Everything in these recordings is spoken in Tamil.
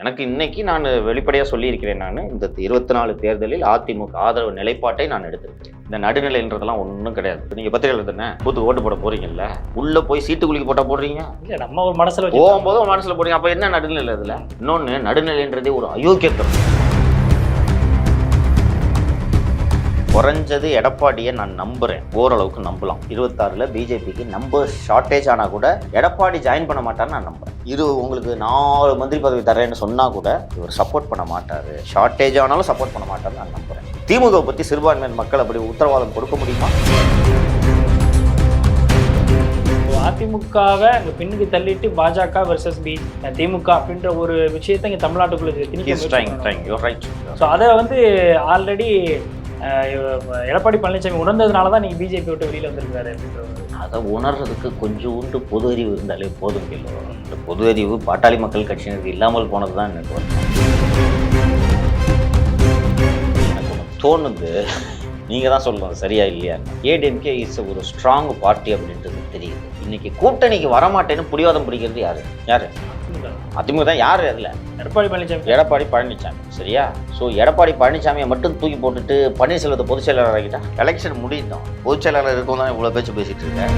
எனக்கு இன்னைக்கு நான் வெளிப்படையாக சொல்லியிருக்கிறேன். நான் இந்த 24 தேர்தலில் அதிமுக ஆதரவு நிலைப்பாட்டை நான் எடுத்திருக்கிறேன். இந்த நடுநிலைன்றதெல்லாம் ஒன்றும் கிடையாது. நீங்க பத்திரிகையில் தானே பூத்து ஓட்டு போட போறீங்கல்ல, உள்ள போய் சீட்டு குலுக்கி போட்டா போடுறீங்க, இல்ல நம்ம ஒரு மனசுல போகும்போது ஒரு மனசுல போடுறீங்க. அப்ப என்ன நடுநிலை? இதுல இன்னொன்னு, நடுநிலைன்றதே ஒரு அயோக்கியத்தனம். குறைஞ்சது எடப்பாடியை நான் நம்புறேன், ஓரளவுக்கு நம்பலாம். 26ல் பிஜேபிக்கு நம்பர் ஷார்ட்டேஜ் ஆனால் கூட எடப்பாடி ஜாயின் பண்ண மாட்டார்னு நான் நம்புறேன். உங்களுக்கு 4 மந்திரி பதவி தரேன்னு சொன்னா கூட இவர் சப்போர்ட் பண்ண மாட்டாரு, ஷார்ட்டேஜ் ஆனாலும் சப்போர்ட் பண்ண மாட்டார்னு நான் நம்புறேன். திமுக பத்தி சிறுபான்மையினர் மக்கள் அப்படி உத்தரவாதம் கொடுக்க முடியுமா? அதிமுகவை இங்க பின்னுக்கு தள்ளிட்டு பாஜக வெர்சஸ் திமுக அப்படின்ற ஒரு விஷயத்தை இங்க தமிழ்நாட்டுக்குள்ள ஸோ அதை வந்து ஆல்ரெடி எடப்பாடி பழனிசாமி உணர்ந்ததுனால தான் நீங்கள் பிஜேபி விட்டு வெளியில் வந்திருக்காரு அப்படின்றது. அதை உணர்றதுக்கு கொஞ்சோண்டு பொது அறிவு இருந்தாலே போதும். இந்த பொது அறிவு பாட்டாளி மக்கள் கட்சியினருக்கு இல்லாமல் போனது தான் எனக்கு தோணுது. நீங்கள் தான் சொல்லணும் சரியா இல்லையா. ஏடிஎம்கே இஸ் ஒரு ஸ்ட்ராங் பார்ட்டி அப்படின்றது தெரியுது. இன்னைக்கு கூட்டணிக்கு வரமாட்டேன்னு புடிவாதம் பிடிக்கிறது யாரு? அதிமுக தான். யாரு அதுல? எடப்பாடி பழனிசாமி. சரியா? ஸோ எடப்பாடி பழனிசாமியை மட்டும் தூக்கி போட்டுட்டு பன்னீர்செல்வத்தை பொதுச் செயலாளர் ஆகிட்டா எலெக்ஷன் முடியும். பொதுச் செயலாளர் இருக்கும் தான் இவ்வளோ பேச்சு பேசிட்டு இருக்கேன்.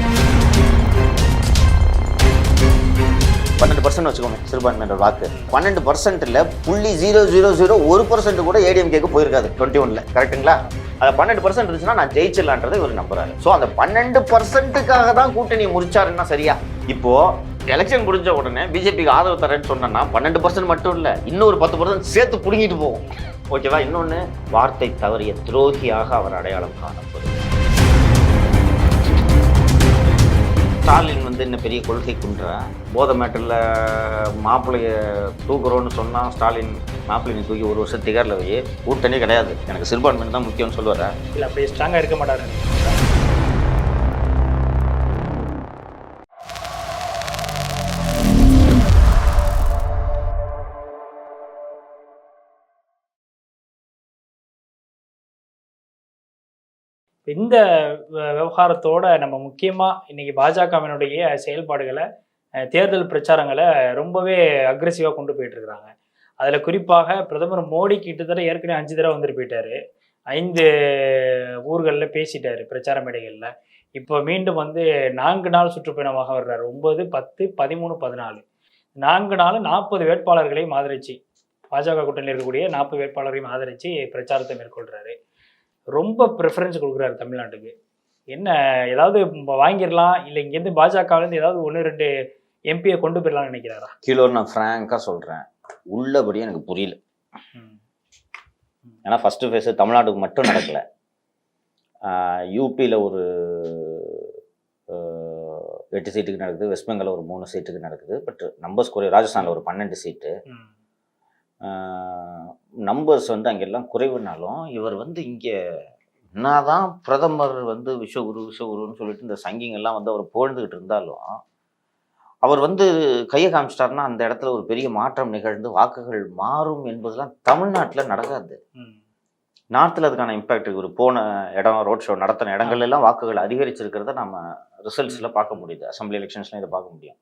12% வச்சுக்கோங்க சிறுபான்மையினர் வாக்கு. 12%ல் 0.001% கூட ஏடிஎம்கேக்கு போயிருக்காது 21ல். கரெக்டுங்களா? அது 12% இருந்துச்சுன்னா நான் ஜெயிச்சிடலான்றதை இவர் நம்புறாரு. ஸோ அந்த 12%க்காக தான் கூட்டணி முடிச்சாருன்னா சரியா? இப்போ எலெக்ஷன் முடிஞ்ச உடனே பிஜேபிக்கு ஆதரவு தரேன்னு சொன்னா 12% மட்டும் இல்லை, இன்னொரு 10% சேர்த்து பிடுங்கிட்டு போகும். ஓகேவா? இன்னொன்று, வார்த்தை தவறிய துரோகியாக அவர் அடையாளம் காணப்படும். ஸ்டாலின் வந்து என்ன பெரிய கொள்கை குன்றா, போதை மேட்டரில் மாப்பிள்ளைய தூக்குறோன்னு சொன்னால் ஸ்டாலின் மாப்பிள்ளையை தூக்கி 1 வருஷம் திகாரில் வை, கூட்டணி கிடையாது, எனக்கு சிறுபான்மையினர் தான் முக்கியம்னு சொல்லுவாரா? இல்லை, அப்படி ஸ்ட்ராங்காக இருக்க மாட்டாரு. இந்த விவகாரத்தோட நம்ம முக்கியமாக இன்னைக்கு பாஜகவினுடைய செயல்பாடுகளை, தேர்தல் பிரச்சாரங்களை ரொம்பவே அக்ரெசிவாக கொண்டு போயிட்டு இருக்கிறாங்க. அதில் குறிப்பாக பிரதமர் மோடி கிட்டத்தட்ட ஏற்கனவே 5 தடவை வந்துட்டு போயிட்டாரு, 5 ஊர்களில் பேசிட்டாரு பிரச்சார மேடைகளில். இப்போ மீண்டும் வந்து 4 நாள் சுற்றுப்பயணமாக வர்றாரு. 9, 10, 13, 14 4 நாள் 40 வேட்பாளர்களையும் ஆதரிச்சு, பாஜக கூட்டணியில் இருக்கக்கூடிய 40 வேட்பாளர்களையும் ஆதரிச்சு பிரச்சாரத்தை மேற்கொள்கிறாரு. ரொம்ப ப்ரிஃபரன்ஸ் கொடுக்குறாரு தமிழ்நாட்டுக்கு. என்ன ஏதாவது வாங்கிடலாம், இல்லை இங்கேருந்து பாஜகலேருந்து ஏதாவது 1-2 எம்பியை கொண்டு போயிடலாம்னு நினைக்கிறாரா? கீழே நான் ஃப்ராங்காக சொல்கிறேன், உள்ளபடி எனக்கு புரியல. ஏன்னா ஃபஸ்ட்டு ஃபேஸு தமிழ்நாட்டுக்கு மட்டும் நடக்கலை. யூபியில் ஒரு 8 சீட்டுக்கு நடக்குது, வெஸ்ட் பெங்கால் ஒரு 3 சீட்டுக்கு நடக்குது. பட் நம்பர்ஸ் குறைய. ராஜஸ்தானில் ஒரு 12 சீட்டு. நம்பர்ஸ் வந்து அங்கெல்லாம் குறைவுனாலும் இவர் வந்து இங்கே என்னதான் பிரதமர் வந்து விஷகுருன்னு சொல்லிட்டு இந்த சங்கிங்கெல்லாம் வந்து அவர் புகழ்ந்துக்கிட்டு இருந்தாலும், அவர் வந்து கையை காமிச்சிட்டாருன்னா அந்த இடத்துல ஒரு பெரிய மாற்றம் நிகழ்ந்து வாக்குகள் மாறும் என்பதெல்லாம் தமிழ்நாட்டில் நடக்காது. நார்த்தில் அதுக்கான இம்பேக்ட் இவர் போன இடம், ரோட் ஷோ நடத்தின இடங்கள் எல்லாம் வாக்குகள் அதிகரிச்சிருக்கிறத நம்ம ரிசல்ட்ஸில் பார்க்க முடியுது. அசம்பிளி எலெக்ஷன்ஸ்லாம் இதை பார்க்க முடியும்.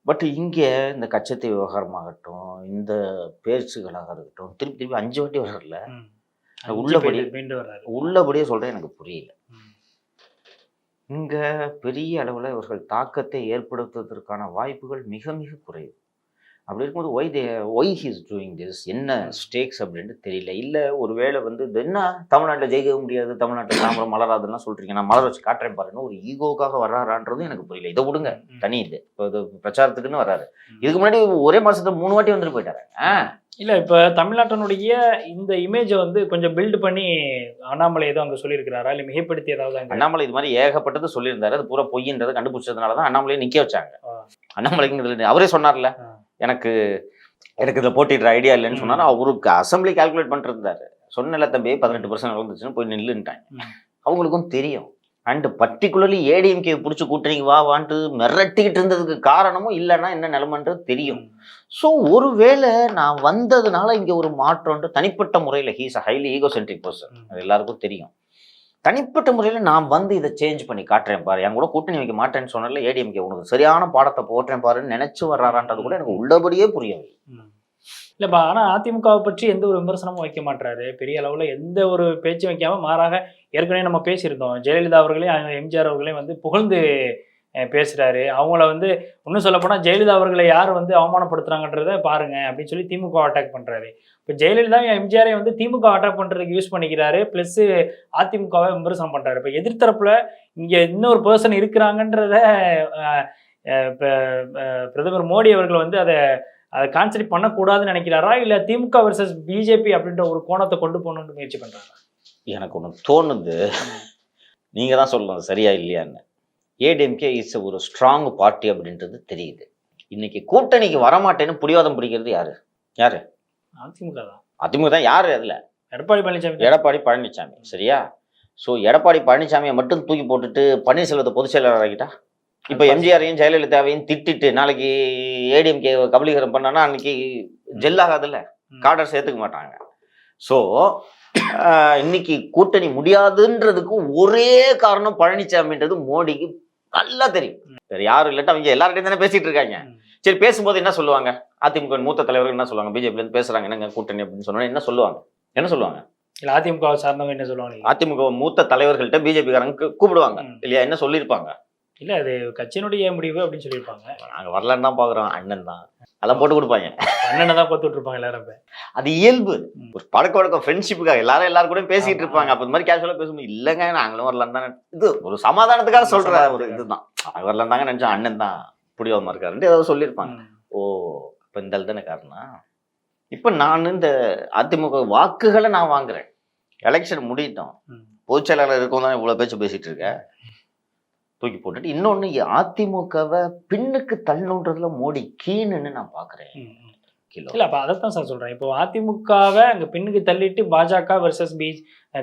பட் இங்கே இந்த கச்சத்தை விவகாரமாகட்டும், இந்த பேச்சுகளாக இருக்கட்டும், திருப்பி 5 வாட்டி வர்றதில்ல. உள்ளபடியே சொல்கிறேன், எனக்கு புரியல. இங்கே பெரிய அளவில் இவர்கள் தாக்கத்தை ஏற்படுத்துவதற்கான வாய்ப்புகள் மிக மிக குறைவு. அப்படி இருக்கும்போது ஒய் ஹீஸ் டூயிங் திஸ், என்ன ஸ்டேக்ஸ் அப்படின்ட்டு தெரியல. இல்லை ஒருவேளை வந்து என்ன தமிழ்நாட்டில் ஜெயிக்க முடியாது, தமிழ்நாட்டில் தாமரம் மலராதுன்னா சொல்கிறீங்க, நான் மலர் வச்சு காட்டுறேன் பாருன்னு ஒரு ஈகோக்காக வர்றாரான்றதும் எனக்கு புரியல. இதை விடுங்க, தனி இது. இப்போ இது பிரச்சாரத்துக்குன்னு வர்றாரு. இதுக்கு முன்னாடி ஒரே மாதத்தை 3 வாட்டி வந்துட்டு போயிட்டாரு. இல்லை, இப்போ தமிழ்நாட்டினுடைய இந்த இமேஜை வந்து கொஞ்சம் பில்டு பண்ணி அண்ணாமலை ஏதோ அங்கே சொல்லியிருக்கிறாரா, இல்லை மிகைப்படுத்தி ஏதாவது? அண்ணாமலை இது மாதிரி ஏகப்பட்டது சொல்லியிருந்தாரு, அது பூரா பொய்ன்றதை கண்டுபிடிச்சதுனால தான் அண்ணாமலையை நிற்க வச்சாங்க. அண்ணாமலைக்கு அவரே சொன்னார்ல, எனக்கு இதில் போட்டிடுற ஐடியா இல்லைன்னு சொன்னார். அவருக்கு அசம்பிளி கால்குலேட் பண்ணிட்டு இருந்தாரு. சொன்னல தம்பி 18% வந்துச்சுன்னு போய் நில்லுன்ட்டாங்க. அவங்களுக்கும் தெரியும். அண்ட் பர்டிகுலர்லி ஏடிஎம்கே பிடிச்சி கூட்டணிக்கு வான்ட்டு மிரட்டிக்கிட்டு இருந்ததுக்கு காரணமும் இல்லைன்னா என்ன நிலைமைன்றது தெரியும். ஸோ ஒருவேளை நான் வந்ததுனால இங்கே ஒரு மாற்றம்ன்ட்டு தனிப்பட்ட முறையில், ஹீஸ் அ ஹைலி ஈகோசென்ட்ரிக் பர்சன், அது எல்லாருக்கும் தெரியும். தனிப்பட்ட முறையில் நான் வந்து இதை சேஞ்ச் பண்ணி காட்டுறேன் பாரு, என் கூட கூட்டணி வைக்க மாட்டேன்னு சொன்னால ஏடிஎம்கே உனக்கு சரியான பாடத்தை போட்டுறேன் பாருன்னு நினைச்சு வர்றாரான்றது கூட எனக்கு உள்ளபடியே புரியவில்லை. இல்லப்பா, ஆனா அதிமுகவை பற்றி எந்த ஒரு விமர்சனமும் வைக்க மாட்டாரு. பெரிய அளவுல எந்த ஒரு பேச்சும் வைக்காம, மாறாக ஏற்கனவே நம்ம பேசியிருந்தோம். ஜெயலலிதா அவர்களையும் எம்ஜிஆர் அவர்களையும் வந்து புகழ்ந்து பேசுறாரு. அவங்கள வந்து இன்னும் சொல்லப்போனா ஜெயலலிதா அவர்களை யார் வந்து அவமானப்படுத்துறாங்கன்றத பாருங்க அப்படின்னு சொல்லி திமுக அட்டாக் பண்றாரு. இப்போ ஜெயலலிதாவையும் எம்ஜிஆரையும் வந்து திமுக அட்டாக் பண்றதுக்கு யூஸ் பண்ணிக்கிறாரு. பிளஸ் அதிமுகவை விமர்சனம் பண்றாரு. இப்போ எதிர்த்தரப்புல இங்க இன்னொரு பர்சன் இருக்கிறாங்கன்றத பிரதமர் மோடி அவர்கள் வந்து அதை கான்சென்ட்ரேட் பண்ணக்கூடாதுன்னு நினைக்கிறாரா, இல்ல திமுக வர்சஸ் பிஜேபி அப்படின்ற ஒரு கோணத்தை கொண்டு போகணும்னு முயற்சி பண்றாரா? எனக்கு ஒன்று தோணுது, நீங்க தான் சொல்லணும் சரியா இல்லையான்னு. ஏடிஎம்கே இஸ் ஒரு ஸ்ட்ராங் பார்ட்டி அப்படின்றது தெரியுது. இன்னைக்கு கூட்டணிக்கு வரமாட்டேன்னு புடிவாதம் பிடிக்கிறது யாரு? அதிமுக தான். அதிமுக தான். யாரு அதுல? எடப்பாடி பழனிசாமி. சரியா? ஸோ எடப்பாடி பழனிசாமியை மட்டும் தூக்கி போட்டுட்டு பன்னீர்செல்வத்தை பொதுச் செயலாளர் ஆகிட்டா, இப்போ எம்ஜிஆரையும் ஜெயலலிதாவையும் திட்டிட்டு நாளைக்கு ஏடிஎம்கே கபலீகரம் பண்ணானா அன்னைக்கு ஜெல் ஆகாதுல்ல, கார்டர் சேர்த்துக்க மாட்டாங்க. ஸோ இன்னைக்கு கூட்டணி முடியாதுன்றதுக்கு ஒரே காரணம் பழனிசாமின்றது மோடிக்கு நல்லா தெரியும். வேற யாரும் இல்லாட்டா அவங்க எல்லார்ட்டையும் தானே பேசிட்டு இருக்காங்க. சரி, பேசும்போது என்ன சொல்லுவாங்க? அதிமுக மூத்த தலைவர்கள் என்ன சொல்லுவாங்க? பிஜேபில இருந்து பேசுறாங்க, என்னங்க கூட்டணி அப்படின்னு சொன்னா என்ன சொல்லுவாங்க? இல்ல அதிமுக சார்ந்தவங்க என்ன சொல்லுவாங்க? அதிமுக மூத்த தலைவர்கள்ட்ட பிஜேபி காரங்க கூப்பிடுவாங்க இல்லையா? என்ன சொல்லியிருப்பாங்க? இல்ல அது கட்சியினுடைய முடிவு அப்படின்னு சொல்லியிருப்பாங்க. நாங்க வரலன்னு தான் பாக்குறோம், அண்ணன் தான் அதெல்லாம் போட்டு கொடுப்பாங்க. அண்ணனை தான் பார்த்துட்டு இருப்பாங்க எல்லாரும். அது இயல்பு, ஒரு பழக்க வழக்கம், ஃப்ரெண்ட்ஷிப்புக்காக எல்லாரும் கூட பேசிட்டு இருப்பாங்க. அப்ப இந்த மாதிரி கேஷுவலா பேசும்போது இல்லங்க நாங்களும் வரலாம் தான், இது ஒரு சமாதானத்துக்காக சொல்ற ஒரு இதுதான். வரலாம் தாங்க நினைச்சோம், அண்ணன் தான் புடிவாதமா இருக்காருன்ட்டு ஏதாவது சொல்லியிருப்பாங்க. ஓ, இப்ப இந்த தானே காரணம். இப்ப நான் இந்த அதிமுக வாக்குகளை நான் வாங்குறேன். எலெக்ஷன் முடியட்டும், பொதுச் செயலாளர் இருக்கும் தான் இவ்வளவு பேச்சு பேசிட்டு இருக்க, தூக்கி போட்டுட்டு. இன்னொன்னு, அதிமுகவை பின்னுக்கு தள்ளணுன்றதுல மோடி கீணுன்னு நான் பாக்குறேன். இல்ல அப்ப அதைத்தான் சார் சொல்றேன். இப்போ அதிமுகவை அங்க பின்னுக்கு தள்ளிட்டு பாஜக வர்சஸ்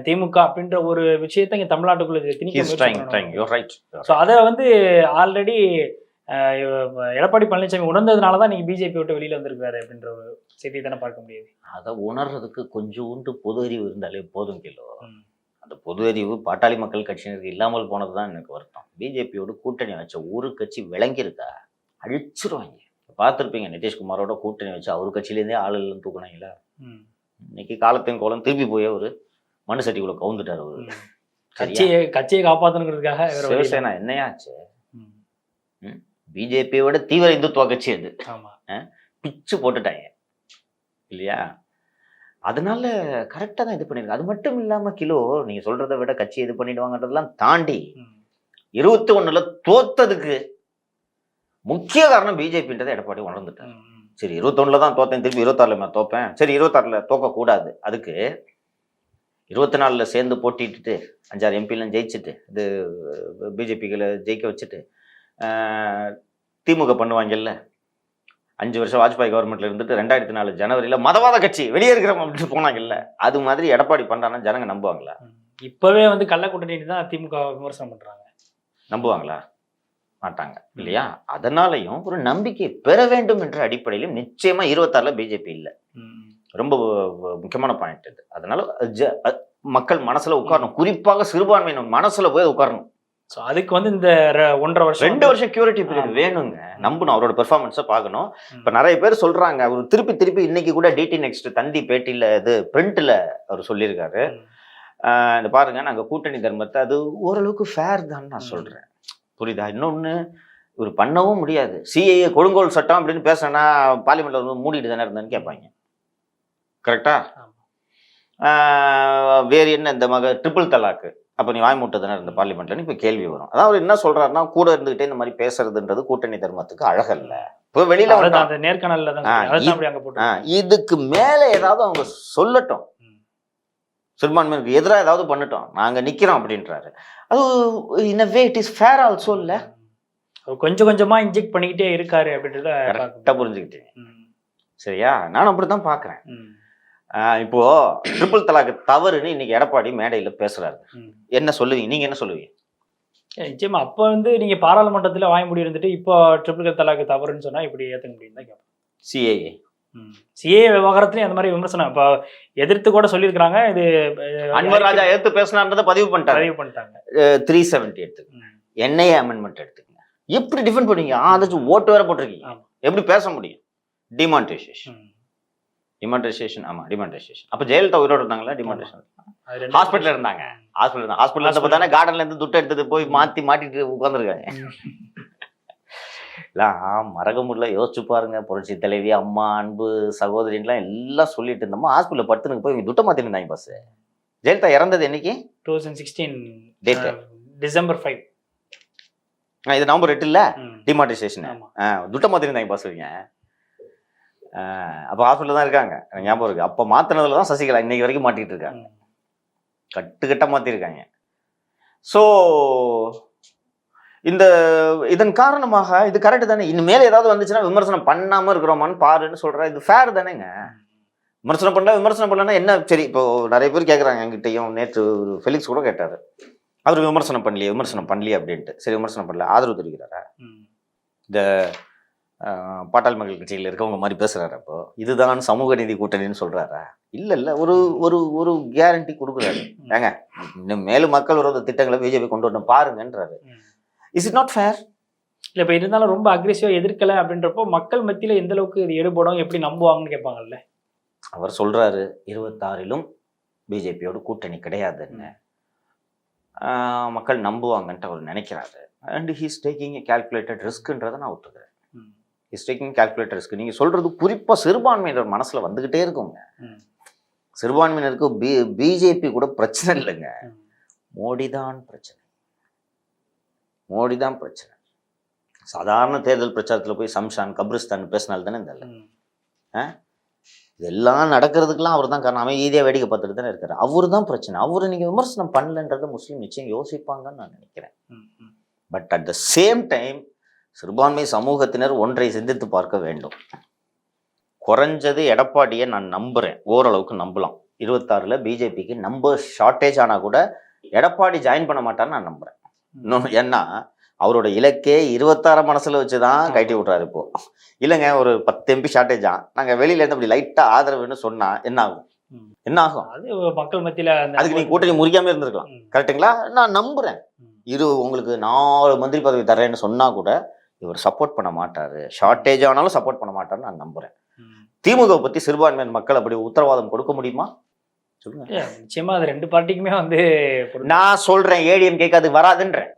திமுக அப்படின்ற ஒரு விஷயத்த இங்க தமிழ்நாட்டுக்குள்ள அதை வந்து ஆல்ரெடி எடப்பாடி பழனிசாமி உணர்ந்ததுனாலதான் நீங்க பிஜேபி விட்டு வெளியில வந்திருக்காரு அப்படின்ற ஒரு செய்தியை தானே பார்க்க முடியுது. அதை உணர்றதுக்கு கொஞ்சோண்டு பொது அறிவு இருந்தாலே போதும் கிலோ. அந்த பொது அறிவு பாட்டாளி மக்கள் கட்சியினருக்கு இல்லாமல் போனதுதான் எனக்கு வருத்தம். பிஜேபியோட கூட்டணி வச்ச ஒரு கட்சி விளங்கியிருக்கா, அழிச்சிருவாங்க. பார்த்துருப்பீங்க, நிதிஷ்குமாரோட கூட்டணி வச்சு அவர் கட்சியிலேருந்தே ஆளுநர் தூக்குனாங்களா. இன்னைக்கு காலத்தின் கோலம் திருப்பி போய் ஒரு மனு சட்டிக்குள்ள கவுந்துட்டார் அவரு. கட்சியை காப்பாத்தணுங்கிறதுக்காக சிவசேனா என்னையாச்சு? பிஜேபியோட தீவிர இந்துத்துவ கட்சி அது. பிச்சு போட்டுட்டாங்க இல்லையா? அதனால கரெக்டா தான் இது பண்ணிருக்கு. அது மட்டும் இல்லாம கிலோ, நீங்க சொல்றதை விட கட்சி இது பண்ணிடுவாங்கன்றதெல்லாம் தாண்டி 21ல தோத்ததுக்கு முக்கிய காரணம் பிஜேபின்றதை எடப்பாடி உணர்ந்துட்டார். சரி, 21ல தான் தோத்தேன், திருப்பி 26ல தோப்பேன். சரி, 26ல தோக்க கூடாது, அதுக்கு 24ல சேர்ந்து போட்டிட்டு 5-6 எம்பிலாம் ஜெயிச்சுட்டு இது பிஜேபிகளை ஜெயிக்க வச்சுட்டு திமுக பண்ணுவாங்கல்ல, 5 வருஷம் வாஜ்பாய் கவர்மெண்ட்ல இருந்துட்டு 2004 ஜனவரியில மதவாத கட்சி வெளியேறுகிறோம் அப்படின்னு போனாங்கல்ல, அது மாதிரி எடப்பாடி பண்றானா ஜனங்க நம்புவாங்களா? இப்பவே வந்து கள்ள கூட்டணி தான் திமுக விமர்சனம் பண்றாங்க. நம்புவாங்களா? மாட்டாங்க இல்லையா? அதனாலையும் ஒரு நம்பிக்கை பெற வேண்டும் என்ற அடிப்படையிலும் நிச்சயமா 26ல பிஜேபி இல்லை. ரொம்ப முக்கியமான பாயிண்ட் இது. அதனால மக்கள் மனசுல உட்காரணும், குறிப்பாக சிறுபான்மையினர் மனசுல போய் உட்காரணும். அதுக்கு வந்து இந்த 1.5 வருஷம் 2 வருஷம் கியூரிட்டி பீரியட் வேணுங்க. நம்பணும், அவரோட பெர்ஃபார்மன்ஸை பார்க்கணும். இப்ப நிறைய பேர் சொல்றாங்க, அவர் திருப்பி இன்னைக்கு கூட டிடி நெக்ஸ்ட் தந்தி பேட்டியில இது பிரிண்ட்ல அவர் சொல்லியிருக்காரு, இந்த பாருங்க நாங்க கூட்டணி தர்மத்தை அது ஓரளவுக்கு ஃபேர் தான் நான் சொல்றேன். புரியுதா? இன்னொன்னு, இவர் பண்ணவும் முடியாது. சிஏஏ கொடுங்கோல் சட்டம் அப்படின்னு பேசினா பார்லிமெண்ட்ல வந்து மூடிட்டு தானே இருந்தான்னு கேட்பாங்க. கரெக்டா? வேறு என்ன, இந்த ட்ரிபிள் தலாக்கு அப்போ நீ வாய் மூட்டை தானே இருந்த பார்லிமெண்ட்ல இப்போ கேள்வி வரும். அதான் அவர் என்ன சொல்றாருன்னா, கூட இருந்துகிட்டே இந்த மாதிரி பேசுறதுன்றது கூட்டணி தர்மத்துக்கு அழகல்ல. இப்போ வெளியில இதுக்கு மேல ஏதாவது அவங்க சொல்லட்டும், சிறுபான்மையினருக்கு எதிராக ஏதாவது பண்ணட்டும், நாங்க நிக்கிறோம் அப்படின்றாரு. அது இன் a way it is fair also இல்ல. கொஞ்சம் கொஞ்சமா இன்ஜெக்ட் பண்ணிக்கிட்டே இருக்காரு அப்படின்றத கரெக்டா புரிஞ்சுக்கிட்டேன். சரியா? நானும் அப்படித்தான் பாக்குறேன். இப்போ ட்ரிபிள் தலாக்கு தவறுன்னு இன்னைக்கு எடப்பாடி மேடையில பேசுறாரு. என்ன சொல்லுவீங்க? நீங்க என்ன சொல்லுவீங்க? நிச்சயமா அப்ப வந்து நீங்க பாராளுமன்றத்துல வாய் மூடி இருந்துட்டு இப்போ ட்ரிபிள் தலாக்கு தவறுன்னு சொன்னா இப்படி ஏத்துக்க முடியும் தான் கேட்பேன். சிஏ விவகாரத்திலையும் அந்த மாதிரி விமர்சனம் இப்போ எதிர்த்து கூட சொல்லியிருக்கிறாங்க. இது அன்வர் ராஜா எடுத்து பேசினான்றதை பதிவு பண்ணிட்டாங்க. 370 எடுத்துக்கங்க, என்ஐஏ அமெண்ட்மெண்ட் எடுத்துக்கங்க. எப்படி டிஃபெண்ட் பண்ணுவீங்க? அதாச்சும் ஓட்டு வேற போட்டிருக்கீங்க, எப்படி பேச முடியும்? Demonetisation demonetisation. ஆமா, டிமானிட்டைசேஷன். அப்ப ஜெயலலிதா உயிரோட இருந்தாங்களா? டிமானிட்டைசேஷன் ஹாஸ்பிட்டல் இருந்தாங்க. ஹாஸ்பிட்டல் இருந்தப்ப தானே கார்டன்ல இருந்து துட்டு எடுத்தது போய் மாட்டிட்டு உட்காந்துருக்காங்க. மறக்க முடியல. யோசிச்சு பாருங்க, புரட்சி தலைவி, அம்மா, அன்பு சகோதரின்லாம் எல்லாம் சொல்லிட்டு இருந்தோமா, ஹாஸ்பிட்டல் படுத்துனுக்கு போய் துட்ட மாத்திட்டு இருந்தாங்க. பஸ் ஜெயலலிதா இறந்தது என்னைக்கு? 2016 டேட் டிசம்பர் 5. இது நவம்பர் 8 இல்ல டிமானிட்டைசேஷன். துட்ட மாத்திட்டு இருந்தாங்க பஸ். அப்ப ஹாஸ்பிட்டல் தான் இருக்காங்க, எனக்கு ஞாபகம் இருக்கு. அப்ப மாத்தினதுல தான் சசிகலா இன்னைக்கு வரைக்கும் மாட்டிட்டு இருக்காங்க. கட்டுக்கட்டா மாத்திருக்காங்க. ஸோ இதன் காரணமாக இது கரெக்ட் தானே. இனிமேல் ஏதாவது வந்துச்சுன்னா விமர்சனம் பண்ணாம இருக்கிறோமான்னு பாருன்னு சொல்றேன். இது ஃபேர் தானேங்க. விமர்சனம் பண்ணலன்னா என்ன? சரி, இப்போ நிறைய பேர் கேட்குறாங்க என்கிட்டயும். நேற்று ஃபெலிக்ஸ் கூட கேட்டாரு, அவர் விமர்சனம் பண்ணலையே அப்படின்ட்டு. சரி, விமர்சனம் பண்ணல, ஆதரவு தெரிவிக்கிறாரா? இந்த பாட்டாளி மக்கள் கட்சியில் இருக்கவங்க மாதிரி பேசுறாரு. அப்போ இதுதான் சமூக நீதி கூட்டணின்னு சொல்றாரா? இல்ல, ஒரு ஒரு ஒரு கேரண்டி கொடுக்குறாரு. ஏங்க, இன்னும் மேலும் மக்கள் விரோத திட்டங்களை பிஜேபி கொண்டு வரணும் பாருங்கன்றாரு. Is it not fair? இல்லை, இப்போ இருந்தாலும் ரொம்ப அக்ரெசிவா எதிர்க்கலை அப்படின்றப்போ மக்கள் மத்தியில் எந்த அளவுக்கு இது எடுபடும், எப்படி நம்புவாங்கன்னு கேட்பாங்கல்ல. அவர் சொல்றாரு 26லும் பிஜேபியோட கூட்டணி கிடையாதுன்னு. மக்கள் நம்புவாங்கன்ட்டு அவர் நினைக்கிறாரு. And he's taking a calculated ரிஸ்க்ன்றதை நான் ஒத்துக்கிறேன். He's taking calculated risk. நீங்க சொல்றது குறிப்பா சிறுபான்மையினர் மனசுல வந்துகிட்டே இருக்குங்க. சிறுபான்மையினருக்கு பிஜேபி கூட பிரச்சனை இல்லைங்க, மோடி தான் பிரச்சனை. சாதாரண தேர்தல் பிரச்சாரத்தில் போய் சம்ஷான் கப்ரிஸ்தான் பேசினால் தானே இந்த இதெல்லாம் நடக்கிறதுக்கெல்லாம் அவர் தான் காரணம். அமைதியாக வேடிக்கை பார்த்துட்டு தானே இருக்காரு. அவரு தான் பிரச்சனை. அவரு நீங்கள் விமர்சனம் பண்ணலன்றதை முஸ்லீம் நிச்சயம் யோசிப்பாங்கன்னு நான் நினைக்கிறேன். But at the same time சிறுபான்மை சமூகத்தினர் ஒன்றை சிந்தித்து பார்க்க வேண்டும். குறைஞ்சது எடப்பாடியை நான் நம்புகிறேன், ஓரளவுக்கு நம்பலாம். 26ல் பிஜேபிக்கு நம்பர் ஷார்ட்டேஜ் ஆனால் கூட எடப்பாடி ஜாயின் பண்ண மாட்டான்னு நான் நம்புகிறேன். இன்னொன்று, ஏன்னா அவரோட இலக்கே 26 மனசுல வச்சுதான் கட்டி விட்றாரு. இப்போ இல்லைங்க, ஒரு 10 MP ஷார்ட்டேஜா, நாங்க வெளியில இருந்து அப்படி லைட்டா ஆதரவுன்னு சொன்னா என்ன ஆகும்? அது மக்கள் மத்தியில அதுக்கு நீங்க கூட்டணி முறிக்காம இருந்திருக்கலாம். கரெக்டுங்களா? நான் நம்புறேன். உங்களுக்கு 4 மந்திரி பதவி தர்றேன்னு சொன்னா கூட இவர் சப்போர்ட் பண்ண மாட்டாரு, ஷார்ட்டேஜ் ஆனாலும் சப்போர்ட் பண்ண மாட்டாருன்னு நான் நம்புறேன். திமுக பத்தி சிறுபான்மையின் மக்கள் அப்படி உத்தரவாதம் கொடுக்க முடியுமா? நிச்சயமா அது 2 பார்ட்டிக்குமே வந்து நான் சொல்றேன், ஏடிஎம்கேக்கு அது வராதுன்றேன்.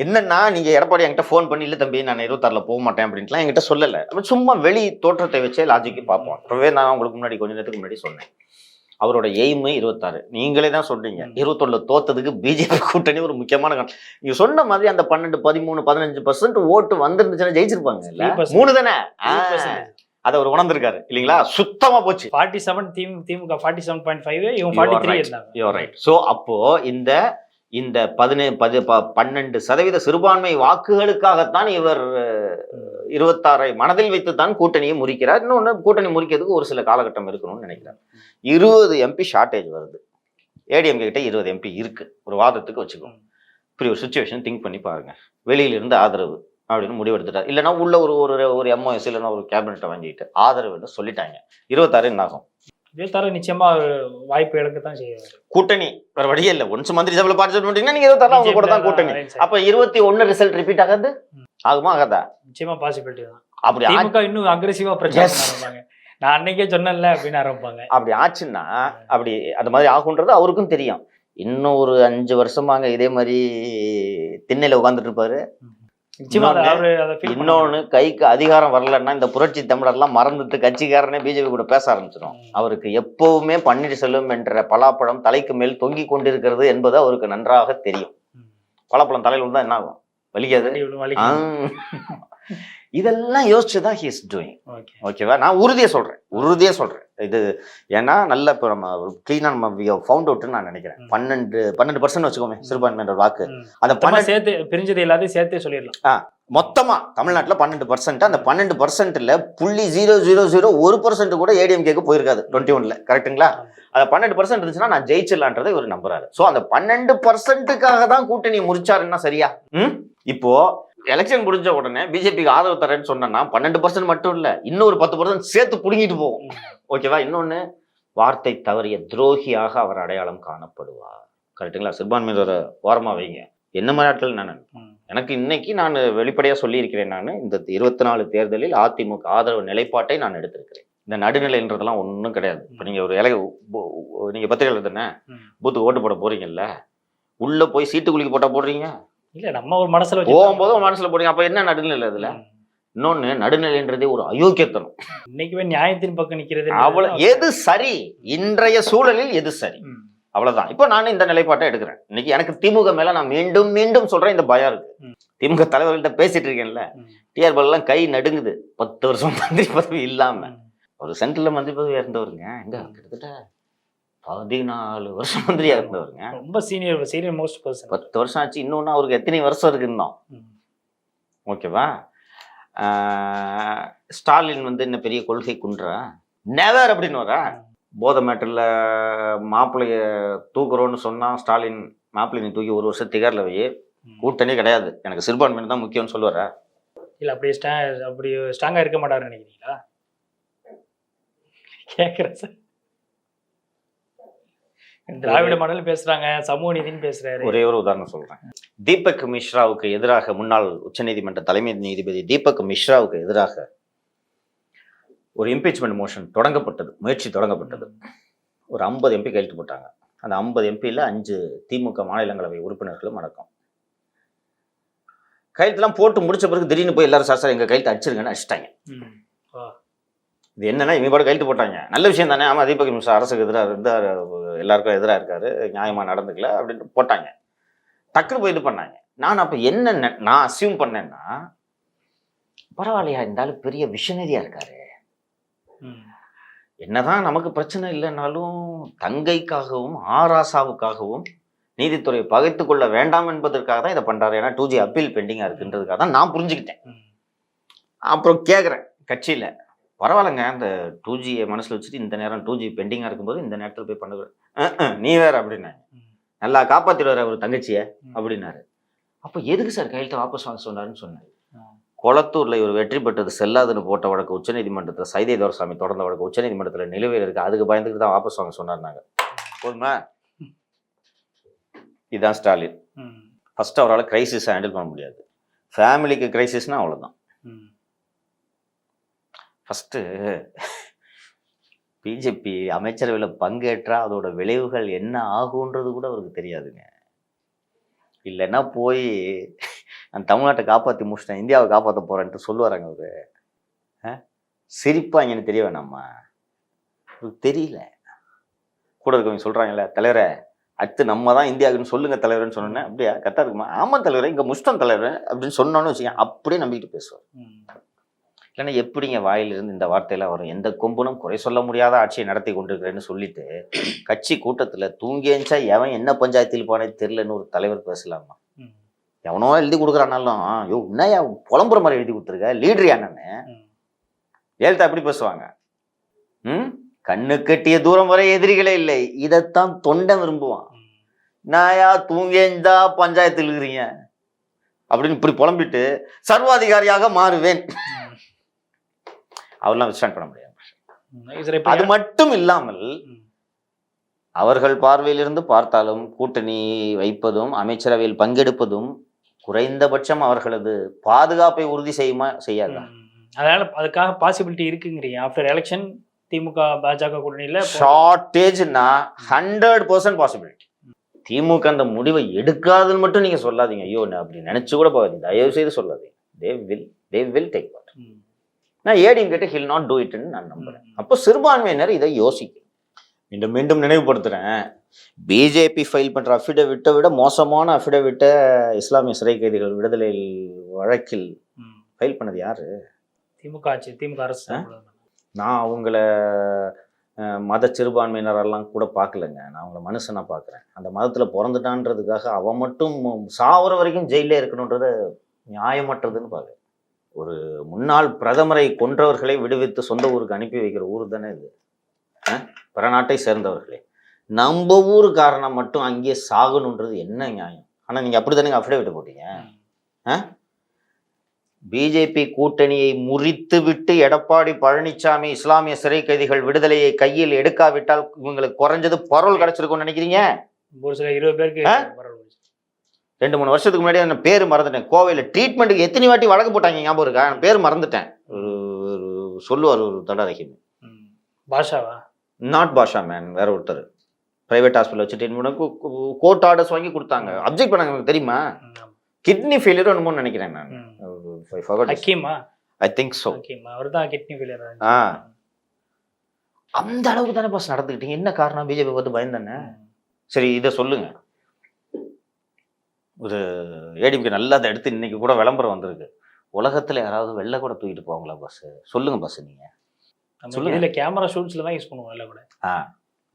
என்னன்னா, நீங்க எடப்பாடி என்கிட்ட ஃபோன் பண்ணி, இல்ல தம்பி நான் 26ல போக மாட்டேன் அப்படின்ட்டுலாம் என்கிட்ட சொல்லல. சும்மா வெளி தோற்றத்தை வச்சே லாஜிக்கு பார்ப்போம். அப்பவே நான் உங்களுக்கு முன்னாடி கொஞ்ச நேரத்துக்கு முன்னாடி சொன்னேன், அவரோட எய்ம் 26. நீங்களே தான் சொல்றீங்க 21ல தோத்ததுக்கு பிஜேபி கூட்டணி ஒரு முக்கியமான நீங்க சொன்ன மாதிரி அந்த 12, 13, 15% ஓட்டு வந்திருந்துச்சுன்னா ஜெயிச்சிருப்பாங்க. இல்ல 3 தானே, அதை அவர் உணர்ந்திருக்காரு இல்லைங்களா? சுத்தமா போச்சு. 47 திமுக 47.5, இவங்க 43 இருந்தாங்க. You are right. சோ அப்போ இந்த 12% சிறுபான்மை வாக்குகளுக்காகத்தான் இவர் 26 மனதில் வைத்துத்தான் கூட்டணியை முறிக்கிறார். இன்னொன்னு, கூட்டணி முறிக்கிறதுக்கு ஒரு சில காலகட்டம் இருக்கணும்னு நினைக்கிறார். 20 MP ஷார்ட்டேஜ் வருது. ஏடிஎம்கே கிட்ட 20 MP இருக்கு, ஒரு வாதத்துக்கு வச்சுக்கோங்க. இப்படி ஒரு சுச்சுவேஷன் திங்க் பண்ணி பாருங்க. வெளியில இருந்து ஆதரவு அப்படின்னு முடிவெடுத்துட்டார். இல்லைன்னா உள்ள ஒரு MOS இல்லைன்னா ஒரு கேபினெட்டை வாங்கிட்டு ஆதரவுன்னு சொல்லிட்டாங்க. 26 என்ன ஆகும்? 26 நிச்சயமா வாய்ப்பு எடுக்கத்தான் செய்வார். கூட்டணி வேற வழியே இல்லை. ஒன்ஸ் மந்திரி சபையில் பார்ட்டிசிபேட் பண்ணீங்கன்னா நீங்க 26 அவங்க கூட தான் கூட்டணி. அப்ப 21 ரிசல்ட் ரிப்பீட் ஆகாது? ஆகுமா ஆகாதா? நிச்சயமா பாசிபிலிட்டி தான். அப்படி திமுக இன்னும் அக்ரெசிவா பிரச்சாரம் ஆரம்பிப்பாங்க. நான் அன்னைக்கே சொன்னேன்ல அப்படின்னு ஆரம்பிப்பாங்க. அப்படி ஆச்சுன்னா அப்படி அந்த மாதிரி ஆகுன்றது அவருக்கும் தெரியும். இன்னும் ஒரு 5 வருஷமாங்க இதே மாதிரி திண்ணையில உட்காந்துட்டு இருப்பாரு. இன்னொன்னு, கைக்கு அதிகாரம் வரலன்னா இந்த புரட்சி தமிழர்லாம் மறந்துட்டு கட்சிக்காரனே பிஜேபி கூட பேச ஆரம்பிச்சிடும். அவருக்கு எப்பவுமே பன்னீர்செல்வம் என்ற பலாப்பழம் தலைக்கு மேல் தொங்கி கொண்டிருக்கிறது என்பது அவருக்கு நன்றாக தெரியும். பலாப்பழம் தலையில் விழுந்தா என்ன ஆகும்? வலிக்காது. இதெல்லாம் யோசிச்சுதான் ஹி இஸ் டூயிங். ஓகேவா? நான் உறுதியா சொல்றேன் இது. ஏன்னா நல்ல இப்போ நம்ம கிளீனா நம்ம ஃபவுண்ட் அவுட்னு நான் நினைக்கிறேன். 12% வச்சுக்கோமே சிறுபான்மையினர் வாக்கு. அந்த 12 சேர்த்து பிரிஞ்சது எல்லாத்தையும் சேர்த்தே சொல்லிடலாம். மொத்தமா தமிழ்நாட்டில் 12%. அந்த 12%ல 0.001% கூட ஏடிஎம்கேக்கு போயிருக்காது 21ல. கரெக்டுங்களா? அந்த 12% இருந்துச்சுன்னா நான் ஜெயிச்சிடலான்றதை இவர் நம்புறாரு. ஸோ அந்த 12%க்காக தான் கூட்டணி முறிச்சாருன்னா சரியா? இப்போ எலெக்ஷன் முடிஞ்ச உடனே பிஜேபிக்கு ஆதரவு தரேன்னு சொன்னா 12% மட்டும் இல்ல, இன்னொரு 10% சேர்த்து புடுங்கிட்டு போகும். ஓகேவா? இன்னொன்னு, வார்த்தை தவறிய துரோகியாக அவர் அடையாளம் காணப்படுவார். கரெக்டுங்களா? சிறுபான்மையினர் ஓரமா வைங்க. என்ன மாதிரி ஆட்கள் நான் எனக்கு இன்னைக்கு நான் வெளிப்படையா சொல்லி இருக்கிறேன். நான் இந்த 24 தேர்தலில் அதிமுக ஆதரவு நிலைப்பாட்டை நான் எடுத்திருக்கிறேன். இந்த நடுநிலைன்றதெல்லாம் ஒன்றும் கிடையாது. இப்போ நீங்கள் ஒரு நீங்கள் பத்திரிகையாளர் தானே, பூத்துக்கு ஓட்டு போட போறீங்கல்ல, உள்ள போய் சீட்டு குலுக்கி போட்டா போடுறீங்க, இல்ல நம்ம ஒரு மனசுல போகும்போது மனசுல போடுறீங்க. அப்ப என்ன நடுநிலை அதுல? இன்னொன்னு, நடுநிலைன்றதே ஒரு அயோக்கியத்தனம். இன்னைக்குமே நியாயத்தின் பக்கம் நிக்கிறது அவ்வளவு. எது சரி, இன்றைய சூழலில் எது சரி, அவ்வளவுதான். இப்போ நான் இந்த நிலைப்பாட்டை எடுக்கிறேன். இன்னைக்கு எனக்கு திமுக மேல நான் மீண்டும் மீண்டும் சொல்றேன், இந்த பயம் இருக்கு. திமுக தலைவர்கள்ட்ட பேசிட்டு இருக்கேன்ல, டிஆர் பாலெல்லாம் கை நடுங்குது. 10 வருஷம் மந்திரி பதவி இல்லாம ஒரு சென்ட்ரல்ல மந்திரி பதவி இருந்தவருங்க, எங்க கிட்டத்தட்ட 14 வருஷம் மந்திரியா இருந்தவருங்க. ரொம்ப சீனியர் மோஸ்ட் பர்சன். 10 வருஷம் ஆச்சு. இன்னொன்னு அவருக்கு எத்தனை வருஷம் இருக்கு இன்னும்? ஓகேவா? ஸ்டாலின் வந்து என்ன பெரிய கொள்கை குன்றா? நெவர் அப்படின்னு வரா. போதை மேட்டர்ல மாப்பிள்ளைய தூக்குறோன்னு சொன்னா ஸ்டாலின், மாப்பிள்ளை நீ தூக்கி 1 வருஷம் திகார்ல வை, கூட்டணியே கிடையாது, எனக்கு சிறுபான்மையினர் தான் முக்கியம்னு சொல்லுவாரா? இல்ல அப்படி ஸ்ட்ராங்கா இருக்க மாட்டாருன்னு நினைக்கிறீங்களா? கேக்குறேன் சார். திராவிட மாடல் பேசுறாங்க, சமூக நீதினு பேசுறாரு. ஒரே ஒரு உதாரணம் சொல்றேன். தீபக் மிஸ்ராவுக்கு எதிராக, முன்னாள் உச்சநீதிமன்ற தலைமை நீதிபதி தீபக் மிஸ்ராவுக்கு எதிராக ஒரு இம்பீச்மெண்ட் மோஷன் தொடங்கப்பட்டது, முயற்சி தொடங்கப்பட்டது. ஒரு 50 MP கையெழுத்து போட்டாங்க. அந்த 50 MPல 5 திமுக மாநிலங்களவை உறுப்பினர்களும் அடக்கம். கையெழுத்துலாம் போட்டு முடிச்ச பிறகு திடீர்னு போய் எல்லாரும் சார் எங்க கையெழுத்து அடிச்சிருங்கன்னு அடிச்சிட்டாங்க. இது என்னன்னா, இவங்க பாட்டு கையெழுத்து போட்டாங்க, நல்ல விஷயம் தானே, ஆமா தீபக் மிஸ்ரா அரசுக்கு எதிராக இருந்தார், எல்லாருக்கும் எதிராக இருக்காரு, நியாயமா நடந்துக்கல அப்படின்ட்டு போட்டாங்க. டக்குன்னு போய் இது பண்ணாங்க. நான் அப்ப என்ன நான் அசியூம் பண்ணேன்னா, பரவாயில்லையா, இருந்தாலும் பெரிய விஷனரியா இருக்காரு, என்னதான் நமக்கு பிரச்சனை இல்லைன்னாலும் தங்கைக்காகவும் ஆராசாவுக்காகவும் நீதித்துறையை பகைத்து கொள்ள வேண்டாம் என்பதற்காக தான் இதை பண்றாரு. ஏன்னா 2G அப்பீல் பெண்டிங்கா இருக்குன்றதுக்காக தான் நான் புரிஞ்சுக்கிட்டேன். அப்புறம் கேட்குறேன் கட்சியில, பரவாயில்லைங்க, இந்த 2Gயை மனசுல வச்சுட்டு இந்த நேரம் 2G பெண்டிங்கா இருக்கும்போது இந்த நேரத்தில் போய் பண்ணுவேன், நீ வேற அப்படின்னாங்க. நல்லா காப்பாத்திடுவார் அவர் தங்கச்சிய அப்படின்னாரு. அப்போ எதுக்கு சார் கையெழுத்தை வாபஸ் வாங்க சொன்னாருன்னு சொன்னேன். கொளத்தூர்ல இவர் வெற்றி பெற்றது செல்லாதுன்னு போட்ட வழக்கு உச்சநீதிமன்றத்தில் சைதை தோரசாமி தொடர்ந்த வழக்கு உச்சநீதிமன்றத்தில் நிலுவையில் இருக்கு, அதுக்கு பயந்துக்கிட்டு தான் வாபஸ் வாங்க சொன்னார். போதுமா? இதுதான் ஸ்டாலின். ஃபர்ஸ்ட் அவரால் கிரைசிஸை ஹேண்டில் பண்ண முடியாது. ஃபேமிலிக்கு கிரைசிஸ்னா அவ்வளோதான். ஃபஸ்ட்டு பிஜேபி அமைச்சரவையில் பங்கேற்றா அதோட விளைவுகள் என்ன ஆகுன்றது கூட அவருக்கு தெரியாதுங்க. இல்லைன்னா போய் நான் தமிழ்நாட்டை காப்பாற்றி முடிச்சிட்டேன், இந்தியாவை காப்பாற்ற போகிறேன்ட்டு சொல்லுவாராங்க அவரு. சிரிப்பாங்கன்னு தெரிய வேணாமா? அவருக்கு தெரியல. கூட இருக்கவங்க சொல்கிறாங்கல்ல, தலைவரை அடுத்து நம்ம தான் இந்தியாவுக்குன்னு சொல்லுங்க தலைவர்னு சொன்னோன்னே, அப்படியா கரெக்டாக இருக்குமா? ஆமாம் தலைவரை, இங்கே முஸ்டம் தலைவர் அப்படின்னு சொன்னோன்னு வச்சுக்கேன், அப்படியே நம்பிக்கிட்டு பேசுவார். இல்லைன்னா எப்படிங்க வாயிலிருந்து இந்த வார்த்தையெல்லாம் வரும்? எந்த கொம்பனும் குறை சொல்ல முடியாத ஆட்சியை நடத்தி கொண்டிருக்கிறேன்னு சொல்லிட்டு கட்சி கூட்டத்தில் தூங்கியஞ்சா எவன் என்ன பஞ்சாயத்தில் போனே தெரியலன்னு ஒரு தலைவர் பேசலாமா? எவனோ எழுதி கொடுக்குறானாலும், யோ என்னையா புலம்புற மாதிரி எழுதி கொடுத்துருக்க, லீடர் என்னன்னு ஜெயலலிதா எப்படி பேசுவாங்க? கண்ணு கட்டிய தூரம் வரை எதிரிகளே இல்லை, இதைத்தான் தொண்டை விரும்புவான். நாயா தூங்கேஞ்சா பஞ்சாயத்தில் இருக்கிறீங்க அப்படின்னு இப்படி புலம்பிட்டு சர்வாதிகாரியாக மாறுவேன், அவர்லாம் விஸ்டாண்ட் பண்ண முடியாது. அது மட்டும் இல்லாமல் அவர்கள் பார்வையிலிருந்து பார்த்தாலும் கூட்டணி வைப்பதும் அமைச்சரவையில் பங்கெடுப்பதும் குறைந்தபட்சம் அவர்களது பாதுகாப்பை உறுதி செய்யுமா செய்யாதா? அதனால அதுக்காக பாசிபிலிட்டி இருக்குங்கிறீங்க. ஆஃப்டர் எலெக்ஷன் திமுக பாஜக கூட்டணியில ஷார்டேஜ்னா 100% பாசிபிலிட்டி. திமுக அந்த முடிவை எடுக்காதுன்னு மட்டும் நீங்க சொல்லாதீங்க. ஐயோ அப்படி நினைச்சு கூட போகாதீங்க, தயவு செய்து சொல்லாதீங்க. they will take part. நான் ஏடிஎம் கேட்டு ஹில் நாட் டூ இட்னு நான் நம்புறேன். அப்போ சிறுபான்மையினர் இதை யோசிக்கும். மீண்டும் நினைவுபடுத்துறேன், பிஜேபி ஃபைல் பண்ற அஃபிடவிட்டை விட மோசமான அஃபிடவிட்டை இஸ்லாமிய சிறை கைதிகள் விடுதலை வழக்கில் ஃபைல் பண்ணது யாரு? திமுக அரசு. நான் அவங்கள மத சிறுபான்மையினரெல்லாம் கூட பார்க்கலங்க, நான் அவங்கள மனுஷனா பார்க்குறேன். அந்த மதத்தில் பிறந்துட்டான்றதுக்காக அவன் மட்டும் சாவர வரைக்கும் ஜெயிலே இருக்கணுன்றது நியாயமற்றதுன்னு பார்க்குறேன். ஒரு முன்னாள் பிரதமரை கொன்றவர்களை விடுவித்து சொந்த ஊருக்கு அனுப்பி வைக்கிற ஊர் தானே இது. பிற நாட்டை சேர்ந்தவர்களே நம்ம ஊர் காரணம் மட்டும் அங்கேயே சாகணுன்றது என்ன நியாயம்? ஆனால் நீங்கள் அப்படி தானே அஃபிடவிட் போட்டீங்க. பிஜேபி கூட்டணியை முறித்து விட்டு எடப்பாடி பழனிசாமி இஸ்லாமிய சிறை கைதிகள் விடுதலையை கையில் எடுக்காவிட்டால் இவங்களுக்கு குறைஞ்சது பரோல் கிடைச்சிருக்கும்னு நினைக்கிறீங்க? ஒரு சில 20 பேருக்கு 2-3 வருஷத்துக்கு முன்னாடி நான் பேர் மறந்துட்டேன். கோவையில் ட்ரீட்மெண்ட்டுக்கு எத்தனை வாட்டி வழக்கு போட்டாங்க ஞாபகம் இருக்கா? பேர் மறந்துட்டேன். சொல்லுவார் ஒரு தடாரகின்னு. பாஷாவா? நாட் பாஷா மேன், வேற ஒருத்தர் பிரைவேட் ஹாஸ்பிட்டல் வச்சுட்டு கோர்ட் ஆர்டர்ஸ் வாங்கி கொடுத்தாங்க. அப்ஜெக்ட் பண்ணாங்க. எனக்கு தெரியுமா? கிட்னி ஃபெயிலியர் என்னமோ நினைக்கிறேன் நான். ஹக்கீமா? I think so. ஹக்கீம் அவர்தான் கிட்னி ஃபெயிலியர். அந்த அளவுக்கு தானே பாஸ் நடந்துக்கிட்டீங்க. என்ன காரணம்? பிஜேபி பார்த்து பயந்தானே. சரி, இதை சொல்லுங்க. ஒரு ஏடிஎம்கே நல்லா அதை எடுத்து இன்னைக்கு கூட விளம்பரம் வந்திருக்கு. உலகத்துல யாராவது வெள்ளை கூட தூக்கிட்டு போவாங்களா பஸ்? சொல்லுங்க பஸ். நீங்க சொல்லுங்க. இல்ல கேமரா ஷூட்ஸ்ல தான் யூஸ் பண்ணுவோம் வெள்ளை கூட.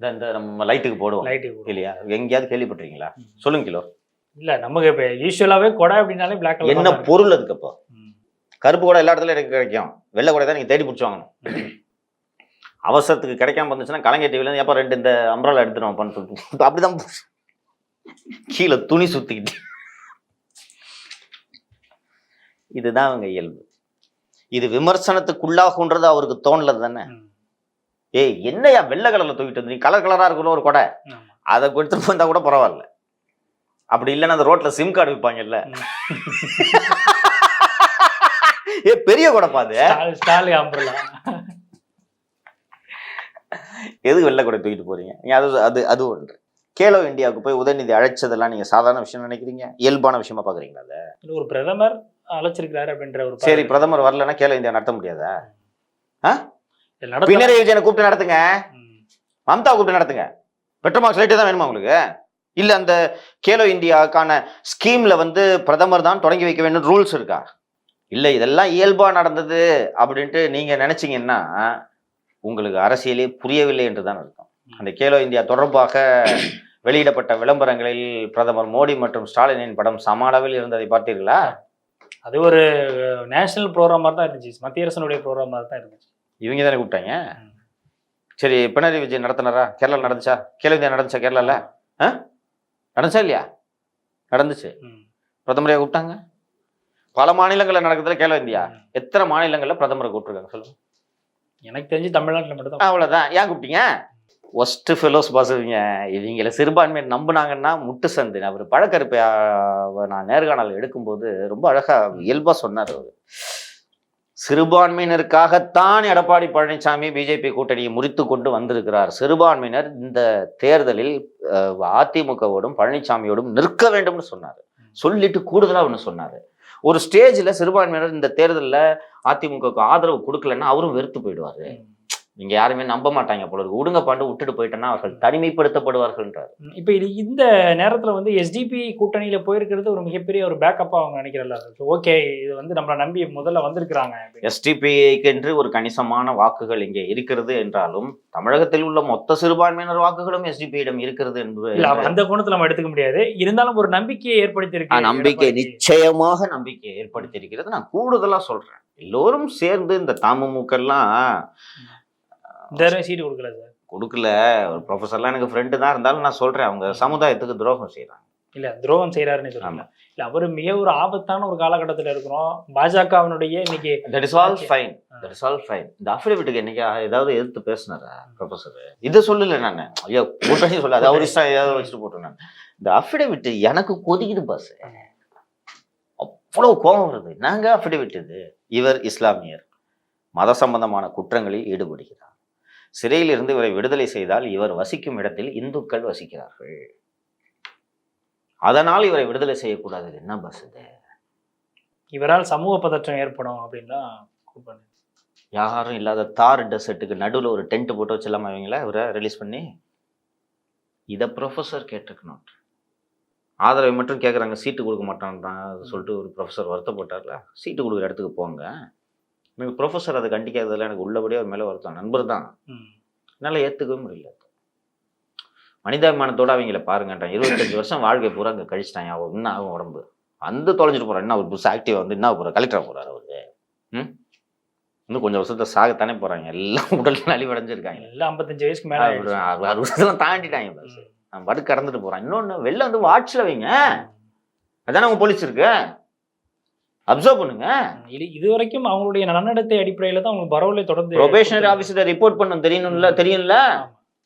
இந்த நம்ம லைட்டுக்கு போடுவோம் இல்லையா? எங்கேயாவது கேள்விப்பட்டிருக்கீங்களா? சொல்லுங்க கிலோ. இல்ல நமக்கு இப்ப யூஸ்வலாவே கொடை அப்படின்னாலே பிளாக் கலர். என்ன பொருள் அதுக்கு? அப்போ கருப்பு கூட எல்லா இடத்துலயும் எனக்கு கிடைக்கும். வெள்ளை கூட தான் நீங்க தேடி பிடிச்சி வாங்கணும். அவசரத்துக்கு கிடைக்காம வந்துச்சுன்னா கலைஞர் டிவில இருந்து எப்ப 2 இந்த அம்ப்ரலா எடுத்துருவோம் சொல்லிட்டு அப்படிதான் கீழே துணி சுத்திக்கிட்டு. இதுதான் அவங்க இயல்பு. இது விமர்சனத்துக்குள்ளாகுன்றது அவருக்கு தோணல தானே. ஏய் என்னையா வெள்ளை கலர்ல தூக்கிட்டு வந்து, நீ கலர் கலரா இருக்கணும் ஒரு கொடை, அதை கொடுத்துட்டு வந்தா கூட பரவாயில்ல. அப்படி இல்லைன்னா அந்த ரோட்ல சிம் கார்டு விற்பாங்கல்ல, ஏ பெரிய கொடை பாது எதுக்கு வெள்ளை கொடை தூக்கிட்டு போறீங்க? அது ஒன்று. கேலோ இந்தியாவுக்கு போய் உதயநிதி அழைச்சதெல்லாம் நீங்க சாதாரண விஷயம் நினைக்கிறீங்க? இயல்பான விஷயமா பாக்குறீங்களா? அதை ஒரு பிரதமர் அழைச்சிருக்காரு அப்படின்ற ஒரு. சரி, பிரதமர் வரலன்னா கேலோ இந்தியா நடத்த முடியாதா? பினராயி விஜயனை கூப்பிட்டு நடத்துங்க, மம்தா கூப்பிட்டு நடத்துங்க. பெட்ரோல் மார்க்ஸ் லைட்டு தான் வேணுமா உங்களுக்கு? இல்ல அந்த கேலோ இந்தியாவுக்கான ஸ்கீம்ல பிரதமர் தான் தொடங்கி வைக்க வேண்டும் ரூல்ஸ் இருக்கா? இல்ல இதெல்லாம் இயல்பா நடந்தது அப்படின்ட்டு நீங்க நினைச்சீங்கன்னா உங்களுக்கு அரசியலே புரியவில்லை என்றுதான் அர்த்தம். அந்த கேலோ இந்தியா தொடர்பாக வெளியிடப்பட்ட விளம்பரங்களில் பிரதமர் மோடி மற்றும் ஸ்டாலினின் படம் சம அளவில் இருந்ததை பார்த்தீர்களா? அது ஒரு நேஷனல் ப்ரோக்ராம் மாதிரி தான் இருந்துச்சு, மத்திய அரசனுடைய ப்ரோக்ராம் மாதிரி தான் இருந்துச்சு. இவங்க தானே கூப்பிட்டாங்க. சரி, பினராயி விஜயன் நடத்தினாரா? கேரளா நடந்துச்சா? கேலோ இந்தியா நடந்துச்சா? கேரளால நடந்துச்சா இல்லையா? நடந்துச்சு. பிரதமரையா கூப்பிட்டாங்க? பல மாநிலங்கள்ல நடக்குதுல கேலோ இந்தியா. எத்தனை மாநிலங்கள்ல பிரதமரை கூப்பிட்டுருக்காங்க சொல்லுங்க? எனக்கு தெரிஞ்சு தமிழ்நாட்டில் மட்டும் தான். அவ்வளவுதான். ஏன் கூப்பிட்டீங்க? ஒஸ்ட் ஃபெலோஸ் பாசுவீங்க. இவங்கள சிறுபான்மையை நம்பினாங்கன்னா முட்டு சந்து. அவர் பழக்கருப்பையா நான் நேர்காணல் எடுக்கும்போது ரொம்ப அழகா இயல்பா சொன்னார். அவர் சிறுபான்மையினருக்காகத்தான் எடப்பாடி பழனிசாமி பிஜேபி கூட்டணியை முறித்து கொண்டு வந்திருக்கிறார். சிறுபான்மையினர் இந்த தேர்தலில் அதிமுகவோடும் பழனிசாமியோடும் நிற்க வேண்டும்னு சொன்னார். சொல்லிட்டு கூடுதலா ஒன்று சொன்னார். ஒரு ஸ்டேஜில் சிறுபான்மையினர் இந்த தேர்தலில் அதிமுகவுக்கு ஆதரவு கொடுக்கலன்னா அவரும் வெறுத்து போயிடுவாரு. நீங்க யாருமே நம்ப மாட்டாங்க போல இருக்கு. உடுங்க பாண்டு விட்டுட்டு போயிட்டேன்னா அவர்கள் தனிமைப்படுத்தப்படுவார்கள்ன்றார். இப்போ இது இந்த நேரத்தில் எஸ்டிபி கூட்டணியில போயிருக்கிறது ஒரு மிகப்பெரிய ஒரு பேக்கப்பா அவங்க நினைக்கிறல்ல. ஓகே, இது நம்மளை நம்பி முதல்ல வந்திருக்கிறாங்க. எஸ்டிபிக்கு என்று ஒரு கணிசமான வாக்குகள் இங்கே இருக்கிறது என்றாலும் தமிழகத்தில் உள்ள மொத்த சிறுபான்மையினர் வாக்குகளும் எஸ்டிபியிடம் இருக்கிறது என்பது அந்த கோணத்தில் நம்ம எடுத்துக்க முடியாது. இருந்தாலும் ஒரு நம்பிக்கையை ஏற்படுத்தி நம்பிக்கை நிச்சயமாக நம்பிக்கையை ஏற்படுத்தி இருக்கிறது. நான் கூடுதலா சொல்றேன், எல்லோரும் சேர்ந்து இந்த தமுமுக எல்லாம் சீட்டு கொடுக்கல சார். கொடுக்கல. ஒரு ப்ரொஃபஸர்லாம் எனக்கு ஃப்ரெண்டு தான், இருந்தாலும் நான் சொல்றேன் அவங்க சமுதாயத்துக்கு துரோகம் செய்யறாங்க. இல்ல துரோகம் செய்யறாருன்னு சொல்றாங்க. இல்ல அவர் மிக ஒரு ஆபத்தான ஒரு காலகட்டத்தில் இருக்கிறோம். பாஜகவினுடைய இன்னைக்கு தட் இஸ் ஆல் ஃபைன். இந்த அஃபிடவிட்டுக்கு என்னைக்கு ஏதாவது எதிர்த்து பேசினாரா ப்ரொஃபஸர்? இதை சொல்லல நான். ஐயோ கூட்டணி சொல்லாது, அவர் இஷ்டம் ஏதாவது வச்சுட்டு போட்டேன் நான். இந்த அஃபிடவிட்டு எனக்கு கொதிக்குது பாஸ். அவ்வளவு கோபம் வருது. நாங்க அஃபிடவிட் இது. இவர் இஸ்லாமியர், மத சம்பந்தமான குற்றங்களில் ஈடுபடுகிறார். சிறையில் இருந்து இவரை விடுதலை செய்தால் இவர் வசிக்கும் இடத்தில் இந்துக்கள் வசிக்கிறார்கள், அதனால் இவரை விடுதலை செய்யக்கூடாது. என்ன பஸ் இது? இவரால் சமூக பதற்றம் ஏற்படும் அப்படின்னா யாரும் இல்லாத தார் டெசர்ட்டுக்கு நடுவில் ஒரு டென்ட் போட்டு வச்சிடலாமா இவங்கள இவரை ரிலீஸ் பண்ணி? இதை ப்ரொஃபஸர் கேட்டுக்கணும். ஆதரவை மட்டும் கேட்குறாங்க, சீட்டு கொடுக்க மாட்டான்றான் சொல்லிட்டு ஒரு ப்ரொஃபஸர் வருத்தப்பட்டார்ல. சீட்டு கொடுக்குற இடத்துக்கு போங்க. எனக்கு ப்ரொஃபஸர் அதை கண்டிக்காததில் எனக்கு உள்ளபடியே அவர் மேலே வருத்தம். நண்பர் தான், என்னால் ஏற்றுக்கவே முடியல. மனிதாபிமானத்தோடு அவங்கள பாருங்கன்றான். 25 வருஷம் வாழ்க்கை பூரா அங்கே கழிச்சிட்டாங்க. அவன் இன்னும் ஆகும் உடம்பு வந்து தொலைஞ்சிட்டு போகிறான். என்ன அவர் புதுசாக ஆக்டிவாக வந்து என்ன போகிறார்? கலெக்டராக போகிறார் அவருக்கு. இன்னும் கொஞ்சம் வருஷத்தை சாகத்தானே போகிறாங்க. எல்லாம் உடல் நலிவடைஞ்சிருக்காங்க. எல்லாம் 55 வயசுக்கு மேலே 60 வருஷத்தெல்லாம் தாண்டிட்டாங்க. பஸ் நான் படு கடந்துட்டு போகிறான். இன்னொன்று வெளில வாட்சில் வைங்க. அதானே அவங்க போலீஸ் இருக்கு, அப்சர்வ் பண்ணுங்க. இது வரைக்கும் அவங்களுடைய நன்னடத்தை அடிப்படையில தான் அவங்க பரவலை தொடர்ந்து ப்ரொபேஷனரி ஆஃபீஸரை ரிப்போர்ட் பண்ணணும். தெரியும்ல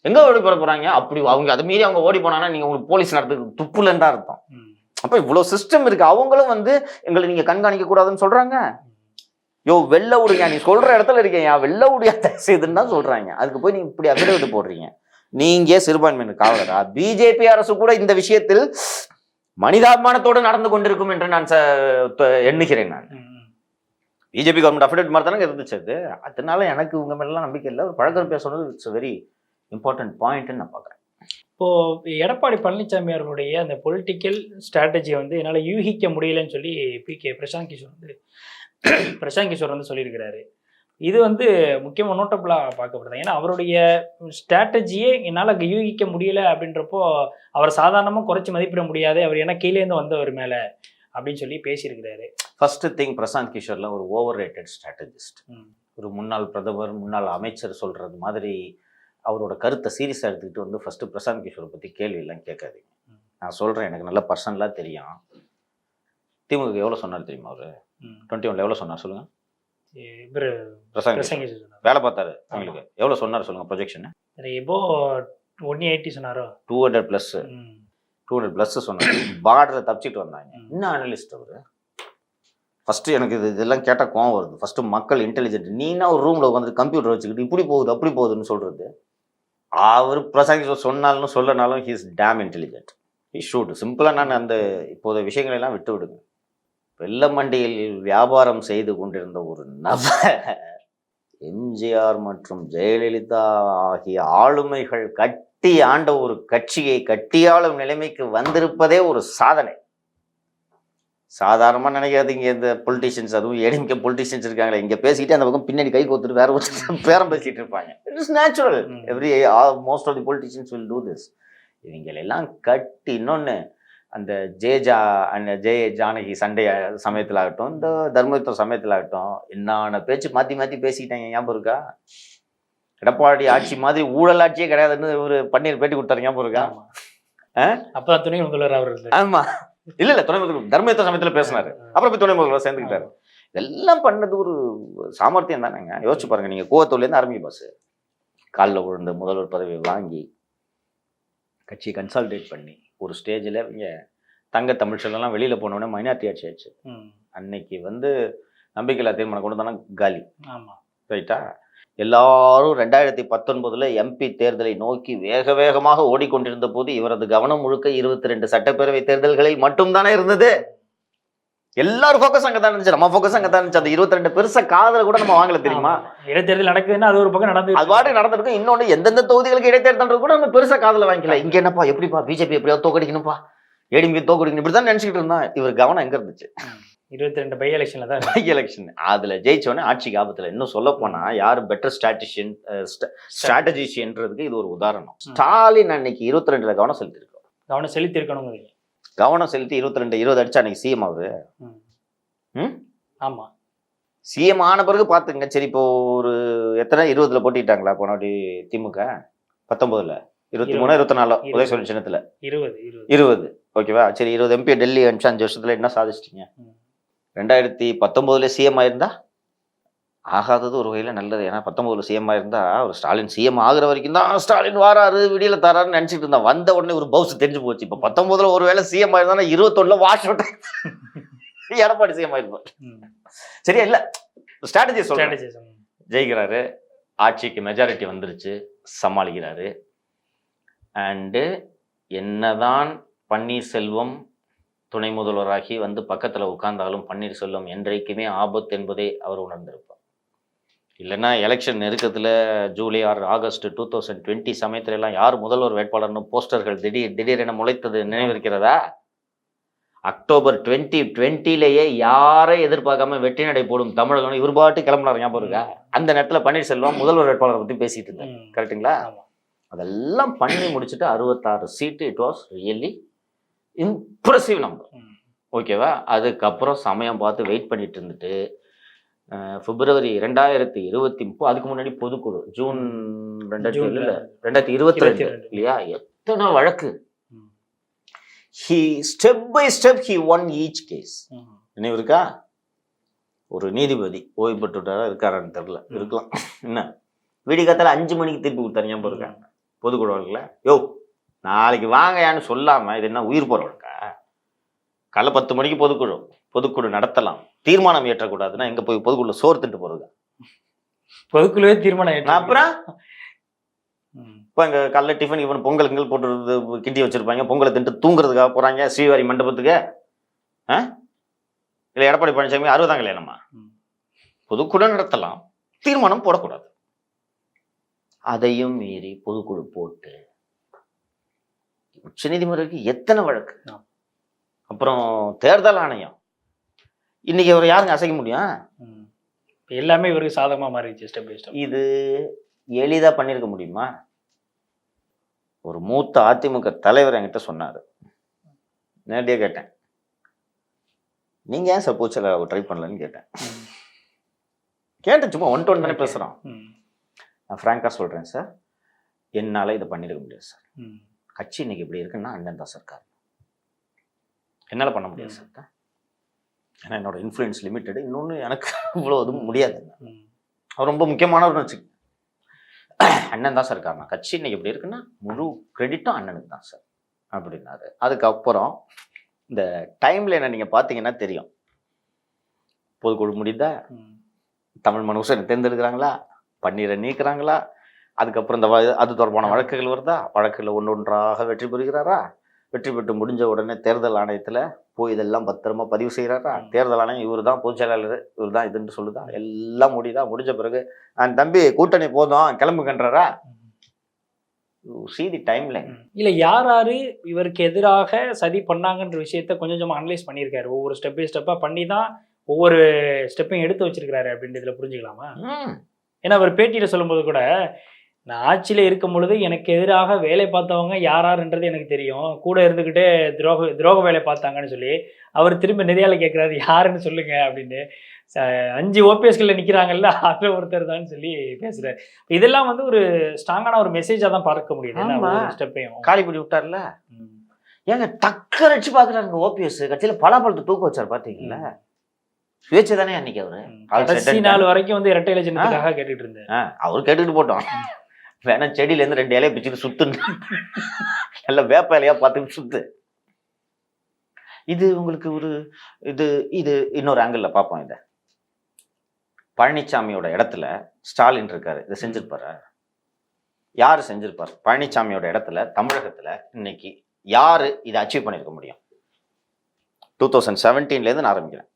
எங்க ஓடி போட போறாங்க. அப்படி அவங்க அதை மீறி அவங்க ஓடி போனாங்கன்னா நீங்க உங்களுக்கு போலீஸ் நடத்துக்கு துப்புலன்னு அர்த்தம். அப்ப இவ்வளவு சிஸ்டம் இருக்கு. அவங்களும் எங்களை நீங்க கண்காணிக்க கூடாதுன்னு சொல்றாங்க. யோ வெளில விடுங்க, நீ சொல்ற இடத்துல இருக்கேன் வெளில விடியா செய்துன்னு தான் சொல்றாங்க. அதுக்கு போய் நீங்க இப்படி அபிடவிட் போடுறீங்க. நீங்க சிறுபான்மையினர் காவலரா? பிஜேபி அரசு கூட இந்த விஷயத்தில் மனிதாபிமானத்தோடு நடந்து கொண்டிருக்கும் என்று நான் எண்ணுகிறேன். நான் பிஜேபி கவர்மெண்ட் அஃபிடேட் மாதிரி தானே இருந்துச்சு அது. அதனால எனக்கு உங்க மேலாம் நம்பிக்கை இல்லை. ஒரு பழக்கம் பேசுறது இட்ஸ் வெரி இம்பார்ட்டன்ட் பாயிண்ட்னு நான் பார்க்குறேன். இப்போ எடப்பாடி பழனிசாமி அவர்களுடைய அந்த பொலிட்டிக்கல் ஸ்ட்ராட்டஜியை வந்து என்னால் யூகிக்க முடியலன்னு சொல்லி பிரசாந்த் கிஷோர் வந்து சொல்லியிருக்கிறாரு. இது வந்து முக்கியமாக நோட்டபுளாக பார்க்கப்படுது. ஏன்னா அவருடைய ஸ்ட்ராட்டஜியே என்னால் யூகிக்க முடியல அப்படின்றப்போ அவர் சாதாரணமாக குறைச்சி மதிப்பிட முடியாது, அவர் ஏன்னா கீழேருந்து வந்தவர் மேலே அப்படின்னு சொல்லி பேசியிருக்கிறாரு. ஃபர்ஸ்ட் திங், பிரசாந்த் கிஷோர்லாம் ஒரு ஓவர் ரேட்டட் ஸ்ட்ராட்டஜிஸ்ட். ஒரு முன்னாள் பிரதமர், முன்னாள் அமைச்சர் சொல்றது மாதிரி அவரோட கருத்தை சீரியஸாக எடுத்துக்கிட்டு வந்து ஃபர்ஸ்ட் பிரசாந்த் கிஷோரை பற்றி கேள்வி எல்லாம் கேட்காதீங்க. நான் சொல்கிறேன், எனக்கு நல்லா பர்சனலாக தெரியும். திமுக எவ்வளோ சொன்னார் தெரியுமா? அவர் 21 எவ்வளோ சொன்னார் சொல்லுங்க? பிரசாந்த் கிஷோர் வேலை பார்த்தாரு அவங்களுக்கு எவ்வளோ சொன்னார் சொல்லுங்க? ப்ரொஜெக்ஷன் இப்போ 180 சொன்னாரோ, 200+ சொன்னார். பார்டரை தப்பிச்சிட்டு வந்தாங்க. இன்னும் அனலிஸ்ட் அவர். ஃபர்ஸ்ட் எனக்கு இதெல்லாம் கேட்டால் கோவம் வருது. ஃபர்ஸ்ட் மக்கள் இன்டெலிஜென்ட். நீனா ஒரு ரூம்ல உட்காந்து கம்ப்யூட்டர் வச்சுக்கிட்டு இப்படி போகுது அப்படி போகுதுன்னு சொல்றது. அவர் பிரசாந்த் கிஷோர் சொன்னாலும் சொல்லனாலும் he is damn intelligent. He shoot சிம்பிளா. நான் அந்த இப்போத விஷயங்களை எல்லாம் விட்டு விடுங்க. வெள்ள மண்டியில் வியாபாரம் செய்து கொண்டிருந்த ஒரு நபர் எம்ஜிஆர் மற்றும் ஜெயலலிதா ஆகிய ஆளுமைகள் கட்டி ஆண்ட ஒரு கட்சியை கட்டியாளும் நிலைமைக்கு வந்திருப்பதே ஒரு சாதனை. சாதாரணமா நினைக்காதீங்க. இந்த பொலிட்டிஷியன்ஸ், அதுவும் ஏடிஎம்கே பொலிட்டிஷியன்ஸ் இருக்காங்களே, இங்க பேசிக்கிட்டு அந்த பக்கம் பின்னாடி கை கோத்துட்டு வேற ஒரு பேரம் பேசிட்டு இருப்பாங்க. It is natural. Most of the politicians will do this. இவங்களெல்லாம் கட்டி இன்னொன்னு அந்த ஜெய ஜானகி சண்டை சமயத்தில் ஆகட்டும், இந்த தர்மயுத்தம் சமயத்தில் ஆகட்டும், என்னென்ன பேச்சு மாற்றி மாற்றி பேசிக்கிட்டாங்க. ஞாபகம் இருக்கா? எடப்பாடி ஆட்சி மாதிரி ஊழல் ஆட்சியே கிடையாதுன்னு ஒரு பன்னீர் பேட்டி கொடுத்தாரு. ஞாபகம் இருக்கா? அப்ப துணை முதல்வர் அவர். ஆமா, இல்ல துணை முதல்வர் தர்மயுத்த சமயத்துல பேசினாரு. அப்புறம் போய் துணை முதல்வர் சேர்ந்துக்கிட்டாரு. இதெல்லாம் பண்ணது ஒரு சாமர்த்தியம் தானேங்க. யோசிச்சு பாருங்க. நீங்க கோவத்தூர்லேருந்து ஆரம்பிக்க பஸ் காலில் விழுந்து முதல்வர் பதவி வாங்கி கட்சியை கன்சால்டேட் பண்ணி ஒரு ஸ்டேஜில் இங்கே தங்க தமிழ்ச்செல்லாம் வெளியில் போனோடனே மைனாரிட்டி ஆட்சி ஆச்சு. அன்னைக்கு வந்து நம்பிக்கையில்லா தீர்மானம் கொண்டு தானே காலி. ஆமாம், ரைட்டா? எல்லாரும் 2019 எம்பி தேர்தலை நோக்கி வேக வேகமாக ஓடிக்கொண்டிருந்த போது இவரது கவனம் முழுக்க 22 சட்டப்பேரவை தேர்தல்களில் மட்டும்தானே இருந்தது. எல்லாரும் ஃபோக்கஸ் அங்கே தான் இருந்துச்சு. நம்ம ஃபோக்கஸ் அங்கே தான் இருந்துச்சு. அந்த 22 பெருசா காதல கூட நம்ம வாங்கல, தெரியுமா? இடைத்தேர்தல் நடக்குதுன்னா அது ஒரு பக்கம் நடந்து அது பாட்டு நடந்திருக்கும். இன்னொன்று, எந்தெந்த தொகுதிகளுக்கு இடைத்தேர்தல் கூட நம்ம பெருசா காதல வாங்கிக்கல. இங்க என்னப்பா எப்படிப்பா பிஜேபி எப்படியாவது தோக்கடிக்கணும்ப்பா, ஏடிஎம்கே தோக்கடிக்கணும், இப்படிதான் நினைச்சுக்கிட்டு இருந்தான். இவர் கவனம் எங்க இருந்துச்சு? 22 பை எலெக்ஷன்ல தான். பை எலெக்ஷன் அதுல ஜெயிச்சோடனே ஆட்சிக்கு ஆபத்துல. இன்னும் சொல்ல போனா யாரு பெட்டர் ஸ்ட்ராட்டஜிஷியன்றதுக்கு இது ஒரு உதாரணம். ஸ்டாலின் அன்னைக்கு 22 கவனம் செலுத்திருக்கோம். கவனம் செலுத்தி 20 அடிச்சா அன்னைக்கு சிஎம் ஆகுது. ஆமா, சிஎம் ஆன பிறகு பாத்துங்க. சரி, இப்போ ஒரு எத்தனை 20 போட்டிட்டாங்களா போனாடி திமுக? 19, 23, 24 உதயசூரியன் சின்னத்துல 20. ஓகேவா? சரி, 20 எம்பி டெல்லி அனுப்பிச்சு 5 வருஷத்துல என்ன சாதிச்சிட்டீங்க? 2019 சிஎம் ஆயிருந்தா ஆகாதது ஒரு வகையில நல்லது. ஏன்னா 19 சிஎம் ஆயிருந்தா ஒரு ஸ்டாலின் சிஎம் ஆகுற வரைக்கும் தான் ஸ்டாலின் வாராரு விடியல தராருன்னு நினைச்சிட்டு இருந்தா. வந்த உடனே ஒரு பவுஸ் தெரிஞ்சு போச்சு. இப்ப 19 ஒரு வேளை சிஎம் ஆயிருந்தா 21 வாஷ் அவுட் எடப்பாடி சிஎம் ஆயிருப்பார். சரியா? இல்ல ஸ்ட்ராட்டஜி சொல்றேன். ஜெயிக்கிறாரு, ஆட்சிக்கு மெஜாரிட்டி வந்துருச்சு, சமாளிக்கிறாரு. அண்டு என்னதான் பன்னீர்செல்வம் துணை முதல்வராகி வந்து பக்கத்துல உட்கார்ந்தாலும் பன்னீர்செல்வம் என்றைக்குமே ஆபத்து என்பதை அவர் உணர்ந்திருப்பார். இல்லைன்னா எலெக்ஷன் நெருக்கத்துல ஜூலை ஆர் ஆகஸ்ட் 2020 சமயத்துல எல்லாம் யார் முதல்வர் வேட்பாளர்னு போஸ்டர்கள் திடீரென முளைத்தது நினைவிருக்கிறதா? அக்டோபர் 2020 யாரை எதிர்பார்க்காம வெற்றி நடை போடும் தமிழகம் இவர் பாட்டு கிளம்புனார். ஞாபகம் இருக்கா? அந்த நேரத்துல பன்னீர்செல்வம் முதல்வர் வேட்பாளரை பத்தி பேசிட்டு இருந்தார். கரெக்டுங்களா? அதெல்லாம் பண்ணி முடிச்சுட்டு 66 seat. It was really impressive number. ஓகேவா? அதுக்கப்புறம் சமயம் பார்த்து வெயிட் பண்ணிட்டு இருந்துட்டு பிப்ரவரி 2023, அதுக்கு முன்னாடி பொதுக்குழு ஜூன் 2022 இல்லையா? எத்தனை வழக்கு! He step by step he won each case. நினைவு இருக்கா? ஒரு நீதிபதி ஓய்வு பெற்றுட்டாரா இருக்காரான்னு தெரியல, இருக்கலாம். என்ன விடிகாத்தால 5 மணிக்கு திருப்பி கொடுத்தாரு. ஞாபகம் இருக்கா? பொதுக்குழு வழக்குல யோ நாளைக்கு வாங்கயான்னு சொல்லாம இது என்ன உயிர் போற வழக்கா? காலை 10 மணிக்கு பொதுக்குழு நடத்தலாம். தீர்மானம் ஏற்றக்கூடாதுன்னா எங்க போய் பொதுக்குள்ள சோறு திட்டு போறது? பொதுக்குழுவே தீர்மானம் அப்புறம் இப்போ எங்க காலைல டிஃபன் இவன் பொங்கல் போட்டு கிண்டி வச்சிருப்பாங்க, பொங்கலை தின்ட்டு தூங்குறதுக்காக போறாங்க ஸ்ரீவாரி மண்டபத்துக்கு. இல்லை எடப்பாடி பழனிசாமி 60ஆம் கல்யாணமா? பொதுக்குழு நடத்தலாம், தீர்மானம் போடக்கூடாது. அதையும் மீறி பொதுக்குழு போட்டு உச்சநீதிமன்றத்துக்கு எத்தனை வழக்கு. அப்புறம் தேர்தல் ஆணையம் இன்னைக்கு அவர் யாருங்க அசைக்க முடியும்? எல்லாமே இவருக்கு சாதகமா மாறிடுச்சு ஸ்டெப் பை ஸ்டெப். இது எளிதா பண்ணிருக்க முடியுமா? ஒரு மூத்த அதிமுக தலைவர் என்கிட்ட சொன்னாரு, நேரடியாக கேட்டேன், நீங்க ஏன் சார் பூச்சல ட்ரை பண்ணலன்னு கேட்டேன். கேட்டேன், சும்மா 1 to 1 தானே பேசுறோம். நான் ஃப்ராங்கா சொல்றேன் சார், என்னால இதை பண்ணிருக்க முடியாது சார். கட்சி இன்னைக்கு இப்படி இருக்குன்னா அண்ணன் தான் சார் காரணம். என்னால பண்ண முடியாது சார், ஏன்னா என்னோட இன்ஃப்ளூயன்ஸ் லிமிட்டடு. இன்னொன்று எனக்கு இவ்வளோ எதுவும் முடியாது. அவர் ரொம்ப முக்கியமானவர்னு வச்சுக்க, அண்ணன் தான் சார் காரணம். கட்சி இன்னைக்கு இப்படி இருக்குன்னா முழு கிரெடிட்டும் அண்ணனுக்கு தான் சார் அப்படின்னாரு. அதுக்கப்புறம் இந்த டைம்ல என்ன நீங்க பார்த்தீங்கன்னா தெரியும், பொதுக்குழு முடிந்தா தமிழ் மனுஷனை தேர்ந்தெடுக்கிறாங்களா, பன்னீரை நீக்கிறாங்களா, அதுக்கப்புறம் இந்த அது தொடர்பான வழக்குகள் வருதா, வழக்குகள் ஒன்றொன்றாக வெற்றி பெறுகிறாரா, வெற்றி பெற்று முடிஞ்ச உடனே தேர்தல் ஆணையத்தில் போய் இதெல்லாம் பத்திரமா பதிவு செய்கிறாரா, தேர்தல் ஆணையம் இவர் தான் பொதுச் செயலாளர், இவர் தான் இதுன்னு சொல்லுதா, எல்லாம் முடிஞ்ச பிறகு அந்த தம்பி கூட்டணி போதும் கிளம்புகின்றாரா. see the timeline. இல்ல யாரு இவருக்கு எதிராக சதி பண்ணாங்கன்ற விஷயத்த கொஞ்சம் கொஞ்சமா அனலைஸ் பண்ணியிருக்காரு, ஒவ்வொரு ஸ்டெப் பை ஸ்டெப்பா பண்ணி தான் ஒவ்வொரு ஸ்டெப்பையும் எடுத்து வச்சிருக்காரு அப்படின்றதுல புரிஞ்சுக்கலாமா? ஏன்னா அவர் பேட்டியில சொல்லும்போது கூட, நான் ஆட்சியில இருக்கும் பொழுது எனக்கு எதிராக வேலை பார்த்தவங்க யாருன்றது எனக்கு தெரியும், கூட இருந்துகிட்டே துரோக வேலை பார்த்தாங்கன்னு சொல்லி அவர் திரும்ப நிறையால கேட்கிறாரு, யாருன்னு சொல்லுங்க அப்படின்னு. 5 ஓபிஎஸ்கள்ல நிக்கிறாங்கல்ல, அதுல ஒருத்தர் தான் சொல்லி பேசுறாரு. இதெல்லாம் வந்து ஒரு ஸ்ட்ராங்கான ஒரு மெசேஜா தான் பார்க்க முடியுது. ஸ்டெப்பையும் காலி பண்ணி விட்டார்ல, ஏங்க டக்கர் அடிச்சு பாக்குறாங்க. ஓபிஎஸ் கட்சியில பலாப்பழத்தை தூக்க வச்சார் பாத்தீங்களா, சுயேட்சை தானே அன்னைக்கு அவரு. கடைசி நாள் வரைக்கும் வந்து இரட்டை இலை சின்னத்துக்காக கேட்டுட்டு இருந்தேன். அவரு கேட்டுட்டு போட்டோம், வேணா செடியில இருந்து 2 இலையை பிச்சுட்டு சுத்துன்னு, எல்லாம் வேப்ப இலையா பார்த்துட்டு சுத்து. இது உங்களுக்கு ஒரு இது இன்னொரு ஆங்கிள் பார்ப்போம். இதை பழனிசாமியோட இடத்துல ஸ்டாலின் இருக்காரு, இதை செஞ்சிருப்பாரு. யாரு செஞ்சிருப்பாரு? பழனிசாமியோட இடத்துல தமிழகத்துல இன்னைக்கு யாரு இதை அச்சீவ் பண்ணிருக்க முடியும்? 2017 இருந்து நான் ஆரம்பிக்கிறேன்.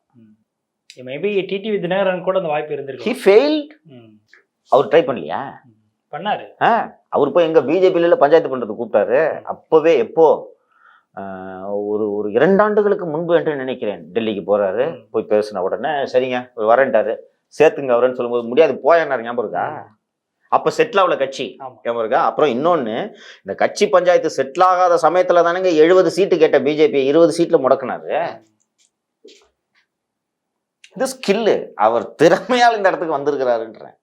மேபி டிடிவி தினகரன் கூட அந்த வாய்ப்பு இருந்திருக்கு. he failed. அவர் ட்ரை பண்ணலையா? பண்ணாரு. அவர் போய் எங்க பிஜேபியில பஞ்சாயத்து பண்றது கூப்பிட்டாரு. அப்பவே எப்போ ஒரு 2 ஆண்டுகளுக்கு முன்பு என்று நினைக்கிறேன், டெல்லிக்கு போறாரு. போய் பேசின உடனே சரிங்க வரேன்ட்டாரு, சேர்த்துங்க அவருன்னு சொல்லும்போது முடியாது போயாரு, ஞாபகம் இருக்கா? அப்ப செட்டில் ஆகல கட்சி, ஞாபகம் இருக்கா? அப்புறம் இன்னொன்னு, இந்த கட்சி பஞ்சாயத்து செட்டில் ஆகாத சமயத்துல தானேங்க 70 சீட்டு கேட்ட பிஜேபி 20 சீட்ல முடக்கினாரு. இது ஸ்கில்லு, அவர் திறமையால் இந்த இடத்துக்கு வந்திருக்கிறாருன்றேன்.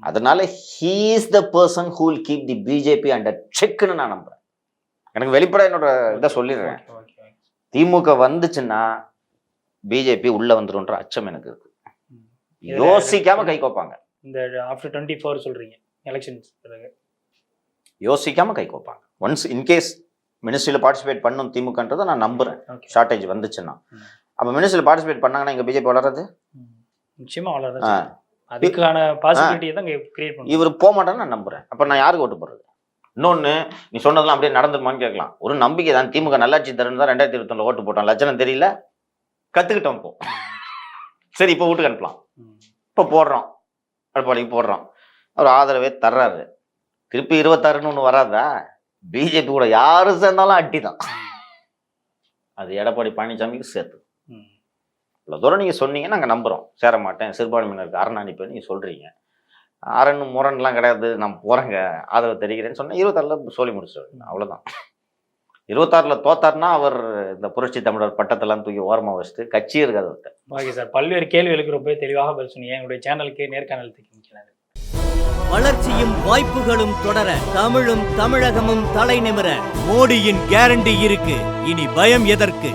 அதனால he is the person who will keep the BJP under checkன்னு நான் நம்புறேன். எனக்கு வெளிப்பட என்னோட இதை சொல்லிடுறேன், திமுக வந்துச்சுன்னா பிஜேபி உள்ள வந்துரும்ன்ற அச்சம் எனக்கு இருக்கு. யோசிக்காம கை கோப்பாங்க. இந்த ஆஃப்டர் 24 சொல்றீங்க எலெக்ஷன்ஸ் பிறகு யோசிக்காம கை கோப்பாங்க. ஒன்ஸ் இன்கேஸ் மினிஸ்ட்ரியில பார்ட்டிசிபேட் பண்ணும் திமுகன்றதை நான் நம்புறேன். ஷார்டேஜ் வந்துச்சுன்னா அப்ப மினிஸ்ட்ரியில பார்ட்டிசிபேட் பண்ணாங்கன்னா இங்க பிஜேபி வளராது, நிச்சயமா வளராது. அதுக்கான பாசிபிலிட்டியை தான் கிரியேட் பண்ணும். இவர் போக மாட்டேன்னு நான் நம்புறேன். அப்ப நான் யாருக்கு ஓட்டு போடுறது? இன்னொன்னு, நீ சொன்னதெல்லாம் அப்படியே நடந்துருமான்னு கேட்கலாம். ஒரு நம்பிக்கை தான், திமுக நல்லாட்சி தரணும் தான் 2021 ஓட்டு போட்டோம். லட்சணம் தெரியல, கத்துக்கிட்டோம். இப்போ சரி, இப்போ வீட்டுக்கு அனுப்பலாம். இப்போ போடுறோம், எடப்பாடிக்கு போடுறோம், அவர் ஆதரவே தர்றாரு. திருப்பி 26ன்னு ஒன்று வராதா? பிஜேபி கூட யாரு சேர்ந்தாலும் அட்டி தான். அது எடப்பாடி பழனிசாமிக்கு சேர்த்து. இவ்வளோ தூரம் நீங்கள் சொன்னீங்க, நாங்கள் நம்புகிறோம். சேர மாட்டேன், சிறுபான்மையினருக்கு அரண் அனுப்பி நீங்கள் சொல்கிறீங்க. அரண் முரண்லாம் கிடையாது, நான் போகிறேங்க, ஆதரவு தெரிகிறேன்னு சொன்னேன். 26ல் சொல்லி முடிச்சிடுவேன், அவ்வளோதான். 26ல் தோத்தார்னா அவர் இந்த புரட்சி தமிழர் பட்டத்தெல்லாம் தூக்கி ஓரமாக வச்சுட்டு கட்சி இருக்காது அவர்கிட்ட. ஓகே சார், பல்வேறு கேள்விகளுக்கு ரொம்ப தெளிவாக பதில் சொன்னீங்க. என்னுடைய சேனலுக்கு நேர்காணல் தெரிவிக்கிறாரு. வளர்ச்சியும் வாய்ப்புகளும் தொடர, தமிழும் தமிழகமும் தலை நிமிர மோடியின் கேரண்டி இருக்கு. இனி பயம் எதற்கு?